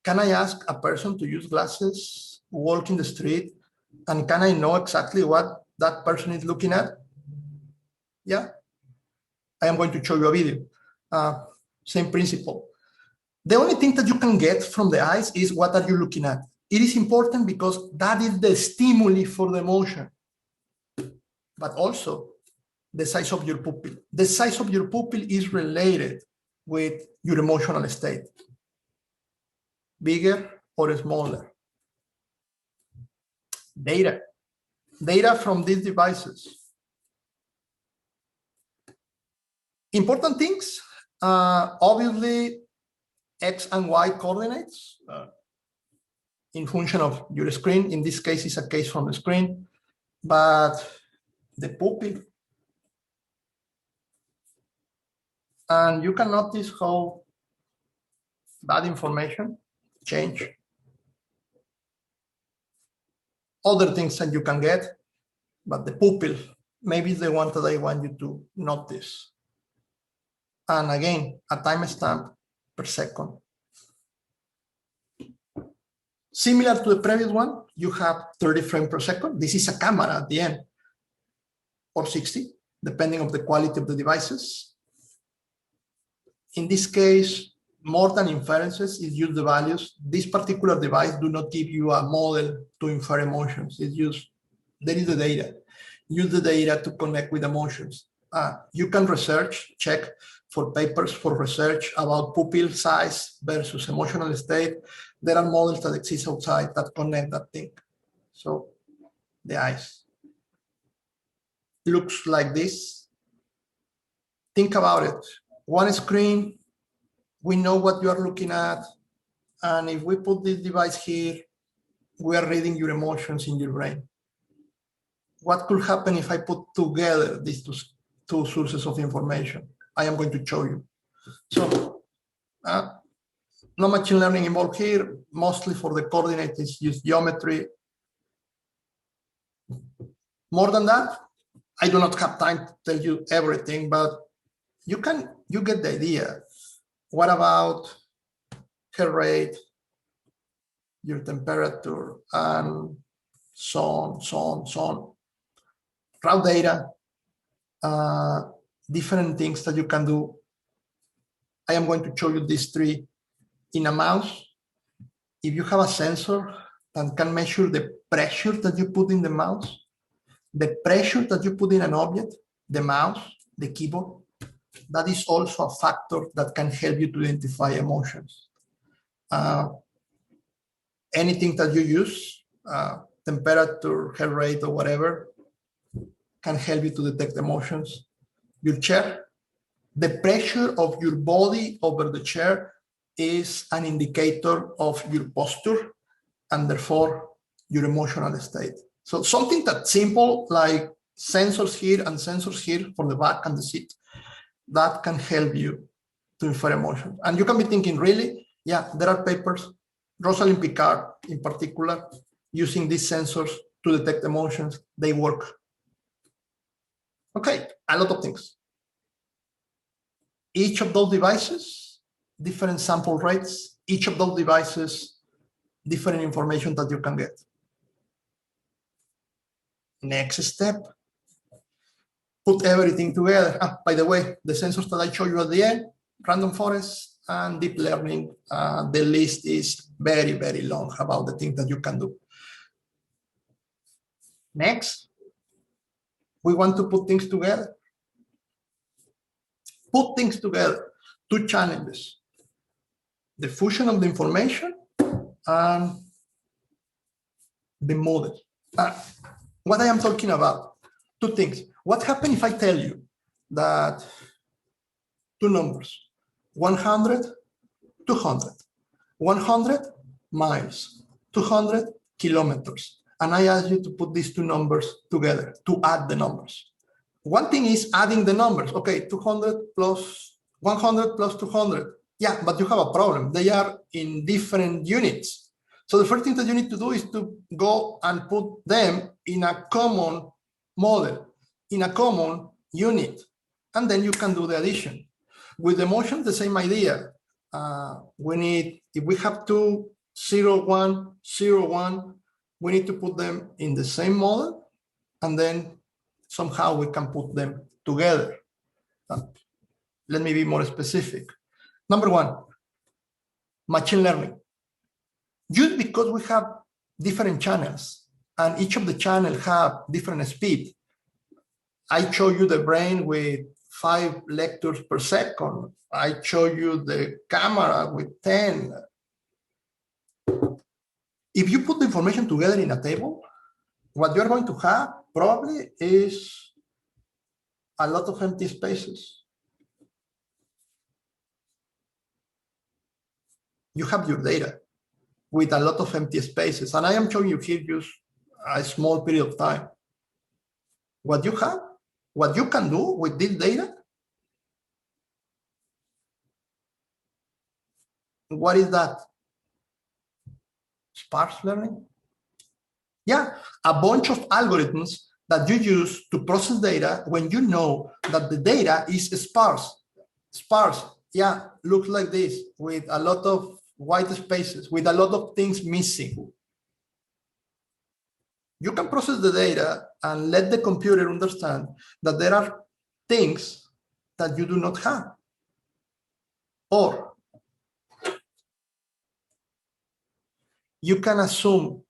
can I ask a person to use glasses, walk in the street, and can I know exactly what that person is looking at? Yeah. I am going to show you a video. Same principle. The only thing that you can get from the eyes is what are you looking at. It is important because that is the stimuli for the emotion, but also the size of your pupil. The size of your pupil is related with your emotional state. Bigger or smaller. Data from these devices. Important things, obviously, X and Y coordinates in function of your screen. In this case, it's a case from the screen, but the pupil. And you can notice how that information change. Other things that you can get, but the pupil, maybe is the one that I want you to notice. And again, a timestamp per second. Similar to the previous one, you have 30 frames per second. This is a camera at the end, or 60, depending on the quality of the devices. In this case, more than inferences, it uses the values. This particular device do not give you a model to infer emotions. It use, there is the data. Use the data to connect with emotions. You can research, check for papers for research about pupil size versus emotional state. There are models that exist outside that connect that thing. So the eyes looks like this. Think about it. One screen, we know what you are looking at. And if we put this device here, we are reading your emotions in your brain. What could happen if I put together these two sources of information? I am going to show you. So no machine learning involved here. Mostly for the coordinates, use geometry. More than that, I do not have time to tell you everything, but you get the idea. What about heart rate, your temperature, and so on. Raw data, different things that you can do. I am going to show you these three. In a mouse, if you have a sensor that can measure the pressure that you put in the mouse, the pressure that you put in an object, the mouse, the keyboard, that is also a factor that can help you to identify emotions. Anything that you use, temperature, heart rate, or whatever, can help you to detect emotions. Your chair, the pressure of your body over the chair is an indicator of your posture and therefore your emotional state. So something that's simple like sensors here and sensors here for the back and the seat, that can help you to infer emotions. And you can be thinking, really? Yeah, there are papers, Rosalind Picard in particular, using these sensors to detect emotions. They work. Okay, a lot of things. Each of those devices, different sample rates. Each of those devices, different information that you can get. Next step, put everything together. By the way, the sensors that I showed you at the end, random forest and deep learning, the list is very, very long about the things that you can do. Next, we want to put things together. Put things together, two challenges. The fusion of the information and the model. What I am talking about, two things. What happens if I tell you that two numbers, 100, 200, 100 miles, 200 kilometers, and I ask you to put these two numbers together, to add the numbers. One thing is adding the numbers. Okay, 200 plus 100 plus 200. Yeah, but you have a problem. They are in different units. So the first thing that you need to do is to go and put them in a common model, in a common unit, and then you can do the addition. With emotion, the same idea. If we have two 0, 1, 0, 1. We need to put them in the same model, and then somehow we can put them together. Let me be more specific. Number one, machine learning. Just because we have different channels and each of the channels have different speed. I show you the brain with 5 lectures per second. I show you the camera with 10. If you put the information together in a table, what you're going to have probably is a lot of empty spaces. You have your data with a lot of empty spaces. And I am showing you here just a small period of time. What you have, what you can do with this data, what is that? Sparse learning? Yeah, a bunch of algorithms that you use to process data when you know that the data is sparse. Sparse, yeah, looks like this with a lot of white spaces, with a lot of things missing. You can process the data and let the computer understand that there are things that you do not have. Or you can assume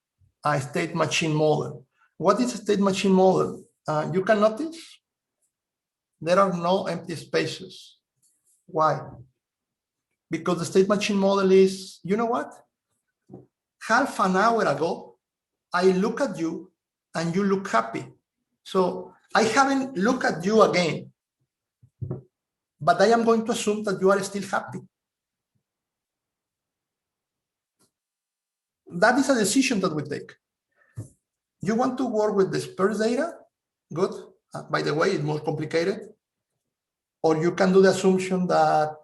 a state machine model. What is a state machine model? You can notice there are no empty spaces. Why? Because the state machine model is, you know what? Half an hour ago, I look at you and you look happy. So I haven't looked at you again, but I am going to assume that you are still happy. That is a decision that we take. You want to work with the sparse data? Good. By the way, it's more complicated. Or you can do the assumption that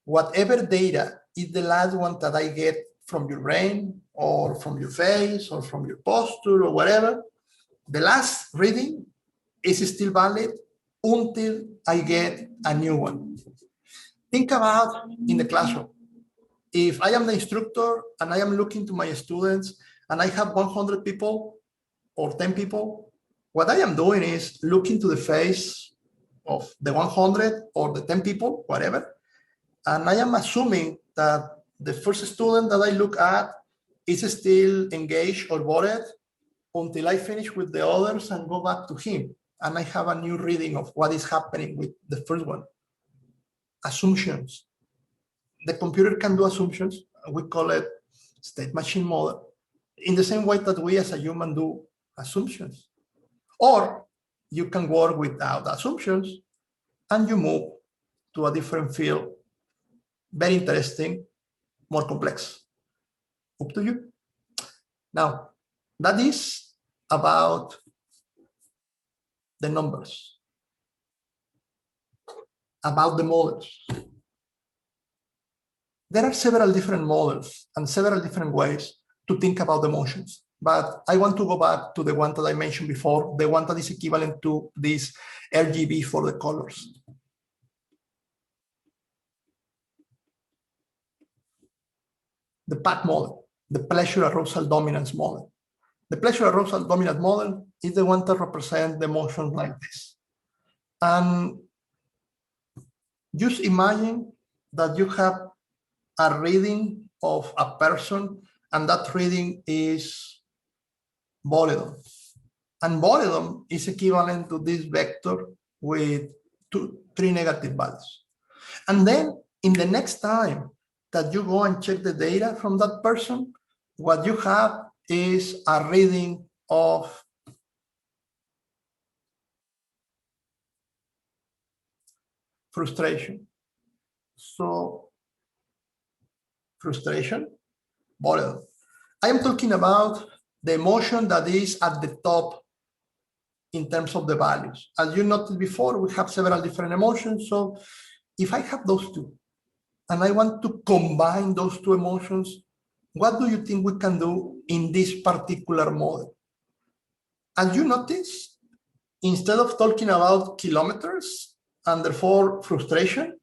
whatever data is the last one that I get from your brain or from your face or from your posture or whatever, the last reading is still valid until I get a new one. Think about in the classroom. If I am the instructor and I am looking to my students and I have 100 people or 10 people, what I am doing is looking to the face of the 100 or the 10 people, whatever, and I am assuming that the first student that I look at is still engaged or bored until I finish with the others and go back to him. And I have a new reading of what is happening with the first one. Assumptions. The computer can do assumptions. We call it state machine model, in the same way that we as a human do assumptions. Or you can work without assumptions and you move to a different field. Very interesting, more complex. Up to you. Now, that is about the numbers, about the models. There are several different models and several different ways to think about emotions. But I want to go back to the one that I mentioned before, the one that is equivalent to this RGB for the colors. The PAT model, the pleasure arousal dominance model. The pleasure arousal dominant model is the one that represents the emotions like this. And just imagine that you have a reading of a person, and that reading is boredom. And boredom is equivalent to this vector with 3 negative values. And then in the next time that you go and check the data from that person, what you have is a reading of frustration. So frustration, boredom. I am talking about the emotion that is at the top in terms of the values. As you noticed before, we have several different emotions. So if I have those two and I want to combine those two emotions, what do you think we can do in this particular model? As you notice, instead of talking about kilometers and therefore frustration,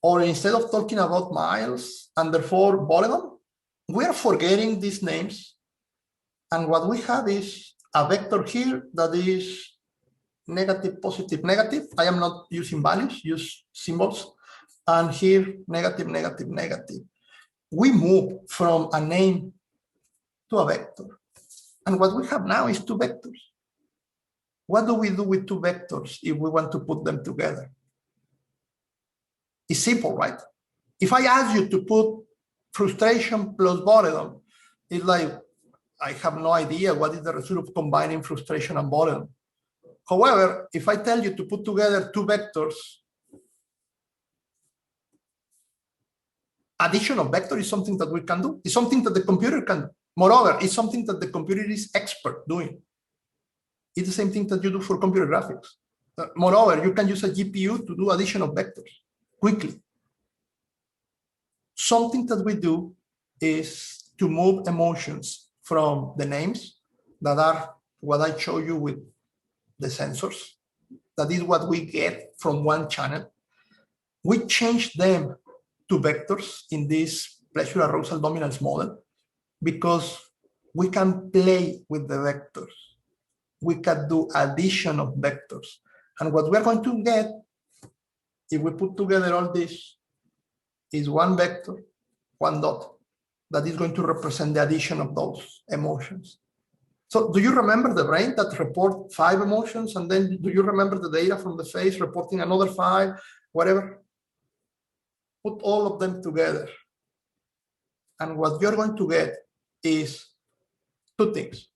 or instead of talking about miles and therefore boredom, we are forgetting these names. And what we have is a vector here that is negative, positive, negative. I am not using values, use symbols. And here, negative, negative, negative. We move from a name to a vector. And what we have now is two vectors. What do we do with two vectors if we want to put them together? It's simple, right? If I ask you to put frustration plus boredom, it's like, I have no idea what is the result of combining frustration and boredom. However, if I tell you to put together two vectors, addition of vector is something that we can do. It's something that the computer can do. Moreover, it's something that the computer is expert doing. It's the same thing that you do for computer graphics. Moreover, you can use a GPU to do addition of vectors quickly. Something that we do is to move emotions from the names that are what I show you with the sensors. That is what we get from one channel. We change them to vectors in this pleasure arousal dominance model because we can play with the vectors. We can do addition of vectors. And what we're going to get, if we put together all this, is one vector, one dot, that is going to represent the addition of those emotions. So do you remember the brain that report 5 emotions? And then do you remember the data from the face reporting another 5, whatever? Put all of them together. And what you're going to get is 2 things.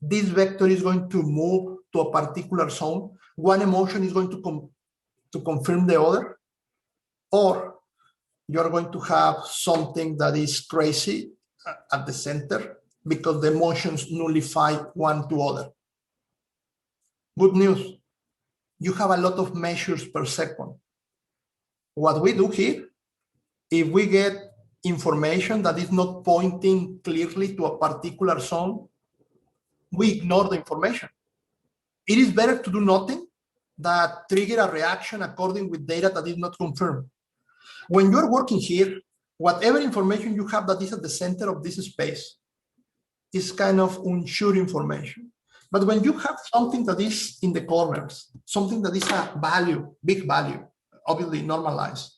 This vector is going to move to a particular zone. One emotion is going to confirm the other. Or you're going to have something that is crazy at the center because the emotions nullify one to other. Good news, you have a lot of measures per second. What we do here, if we get information that is not pointing clearly to a particular zone, we ignore the information. It is better to do nothing than trigger a reaction according with data that is not confirmed. When you're working here, whatever information you have that is at the center of this space is kind of unsure information. But when you have something that is in the corners, something that is a value, big value, obviously normalized,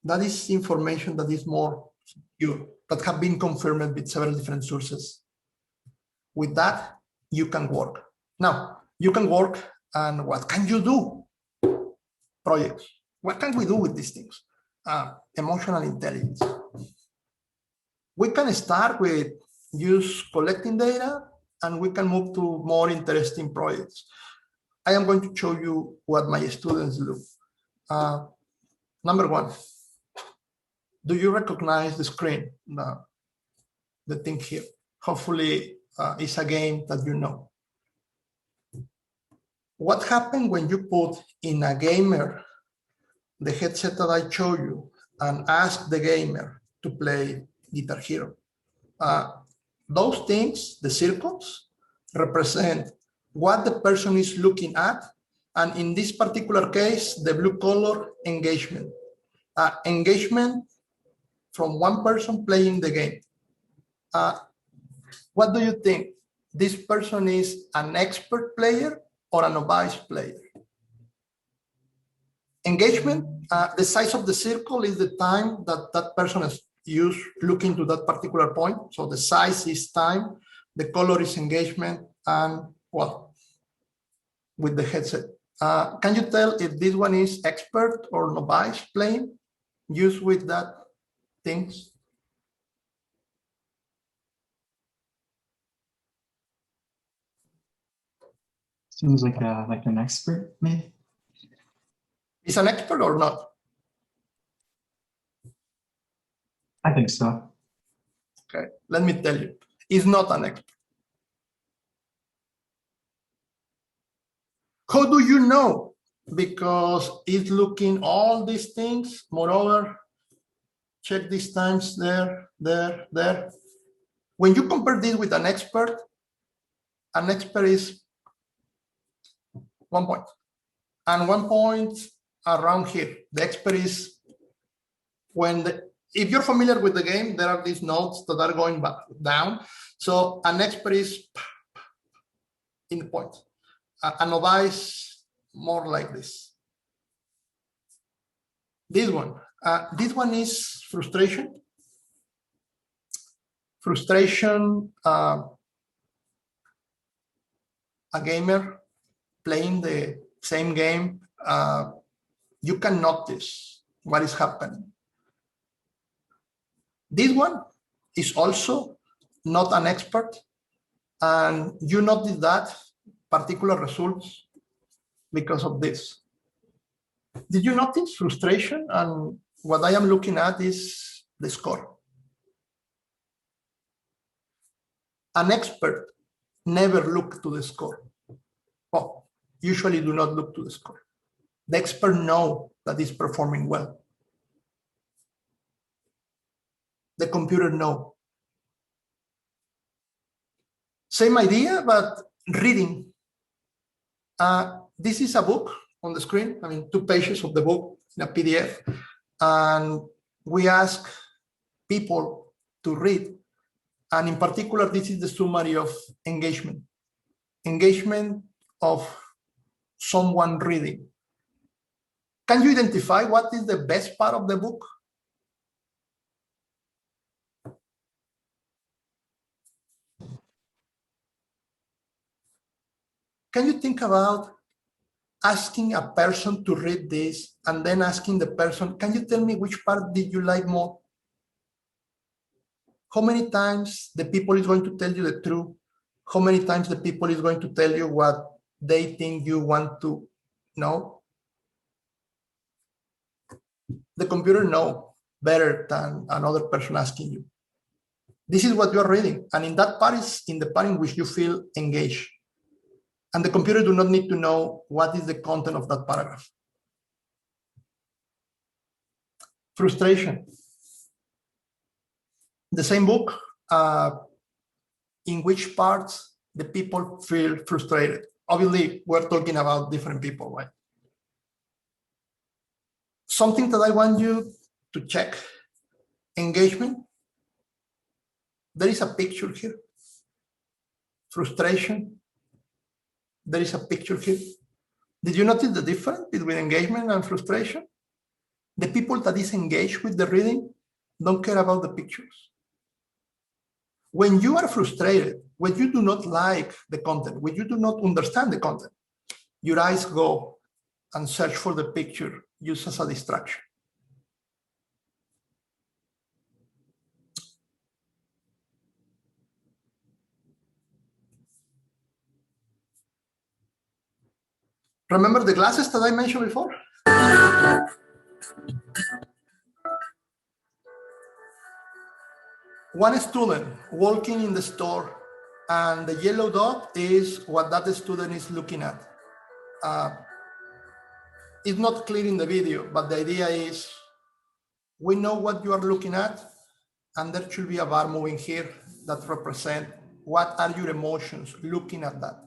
that is information that is more secure, that have been confirmed with several different sources. With that, you can work. Now, you can work, and what can you do? Projects. What can we do with these things? Emotional intelligence. We can start with use collecting data, and we can move to more interesting projects. I am going to show you what my students do. Number 1, do you recognize the screen? The thing here. Hopefully, it's a game that you know. What happens when you put in a gamer the headset that I show you and ask the gamer to play Guitar Hero? Those things, the circles, represent what the person is looking at. And in this particular case, the blue color, engagement. Engagement from one person playing the game. What do you think? This person is an expert player or a novice player? Engagement, the size of the circle is the time that that person is used looking to that particular point. So the size is time, the color is engagement, and well, with the headset. Can you tell if this one is expert or novice playing, used with that things? Seems like an expert, maybe. Is an expert or not? I think so. Okay, let me tell you, he's not an expert. How do you know? Because he's looking all these things. Moreover, check these times there. When you compare this with an expert is 1 point. And 1 point around here. The expert is when if you're familiar with the game, there are these notes that are going back down. So an expert is in the point. A novice, more like this. This one is frustration. Frustration, a gamer playing the same game, you can notice what is happening. This one is also not an expert, and you notice that particular results because of this. Did you notice frustration? And what I am looking at is the score. An expert never looks to the score. Oh, usually do not look to the score. The expert knows that it's performing well. The computer knows. Same idea, but reading. This is a book on the screen. I mean, 2 pages of the book in a PDF. And we ask people to read. And in particular, this is the summary of engagement. Engagement of someone reading. Can you identify what is the best part of the book? Can you think about asking a person to read this and then asking the person, can you tell me which part did you like more? How many times the people is going to tell you the truth? How many times the people is going to tell you what they think you want to know? The computer knows better than another person asking you. This is what you are reading. And in that part is in the part in which you feel engaged. And the computer do not need to know what is the content of that paragraph. Frustration. The same book, in which parts the people feel frustrated. Obviously, we're talking about different people, right? Something that I want you to check, engagement. There is a picture here. Frustration. There is a picture here. Did you notice the difference between engagement and frustration? The people that is engaged with the reading don't care about the pictures. When you are frustrated, when you do not like the content, when you do not understand the content, your eyes go and search for the picture used as a distraction. Remember the glasses that I mentioned before? One student walking in the store, and the yellow dot is what that student is looking at. It's not clear in the video, but the idea is we know what you are looking at, and there should be a bar moving here that represent what are your emotions looking at that.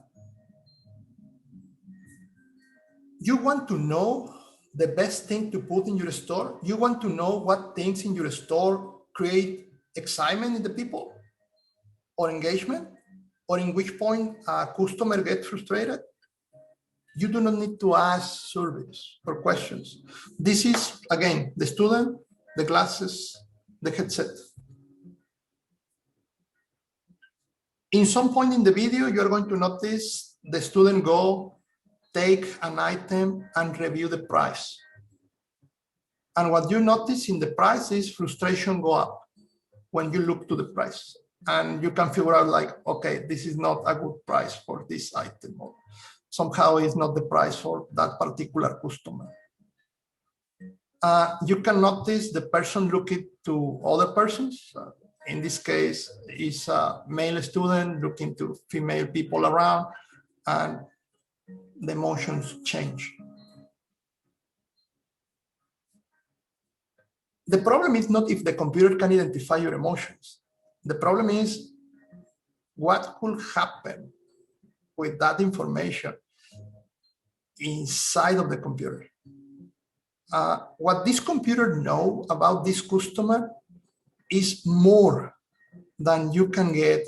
You want to know the best thing to put in your store. You want to know what things in your store create excitement in the people or engagement, or in which point a customer gets frustrated. You do not need to ask surveys or questions. This is, again, the student, the glasses, the headset. In some point in the video, you're going to notice the student go take an item and review the price. And what you notice in the price is frustration go up when you look to the price. And you can figure out like, okay, this is not a good price for this item, or somehow it's not the price for that particular customer. You can notice the person looking to other persons. In this case, is a male student looking to female people around, and the emotions change. The problem is not if the computer can identify your emotions. The problem is what could happen with that information inside of the computer. what this computer know about this customer is more than you can get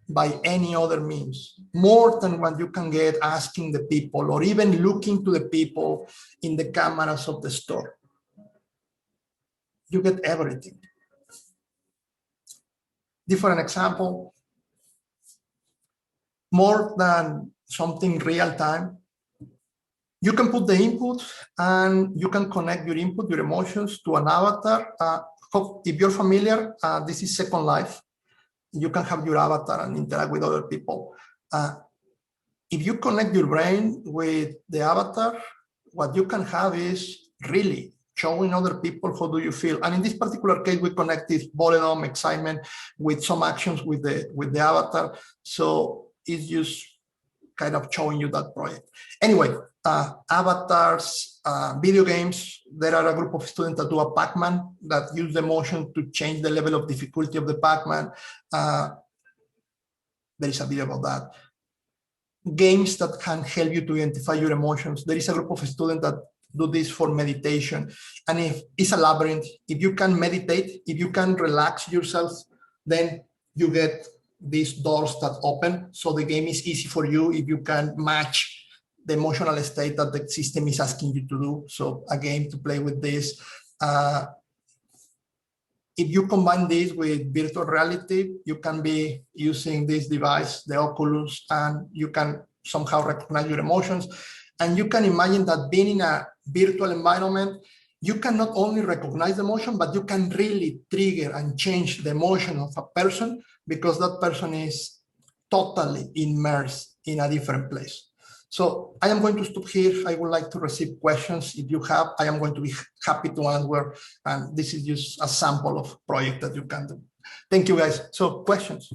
by any other means, more than what you can get asking the people or even looking to the people in the cameras of the store. You get everything. Different example, more than something real time. You can put the input and you can connect your input, your emotions to an avatar. If you're familiar, this is Second Life. You can have your avatar and interact with other people. If you connect your brain with the avatar, what you can have is really showing other people how do you feel. And in this particular case, we connected boredom, excitement with some actions with the avatar. So it's just kind of showing you that project. Anyway, avatars, video games, there are a group of students that do a Pac-Man that use the motion to change the level of difficulty of the Pac-Man. There is a video about that. Games that can help you to identify your emotions. There is a group of students that do this for meditation. And if it's a labyrinth, if you can meditate, if you can relax yourself, then you get these doors that open. So the game is easy for you if you can match the emotional state that the system is asking you to do. So a game to play with this. If you combine this with virtual reality, you can be using this device, the Oculus, and you can somehow recognize your emotions. And you can imagine that being in a virtual environment, you can not only recognize the emotion, but you can really trigger and change the emotion of a person because that person is totally immersed in a different place. So I am going to stop here. I would like to receive questions. If you have, I am going to be happy to answer. And this is just a sample of project that you can do. Thank you, guys. So questions?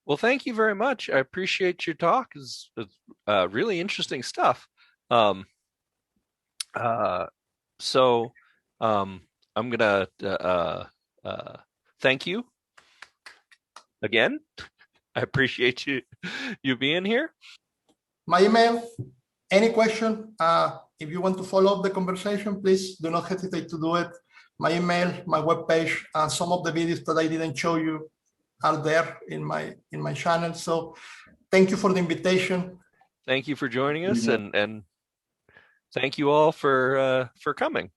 Well, thank you very much. I appreciate your talk. It's really interesting stuff. So I'm gonna thank you again. I appreciate you being here. My email, any question, if you want to follow up the conversation, please do not hesitate to do it. My email, my webpage, some of the videos that I didn't show you are there in my channel. So thank you for the invitation. Thank you for joining us, and thank you all for coming.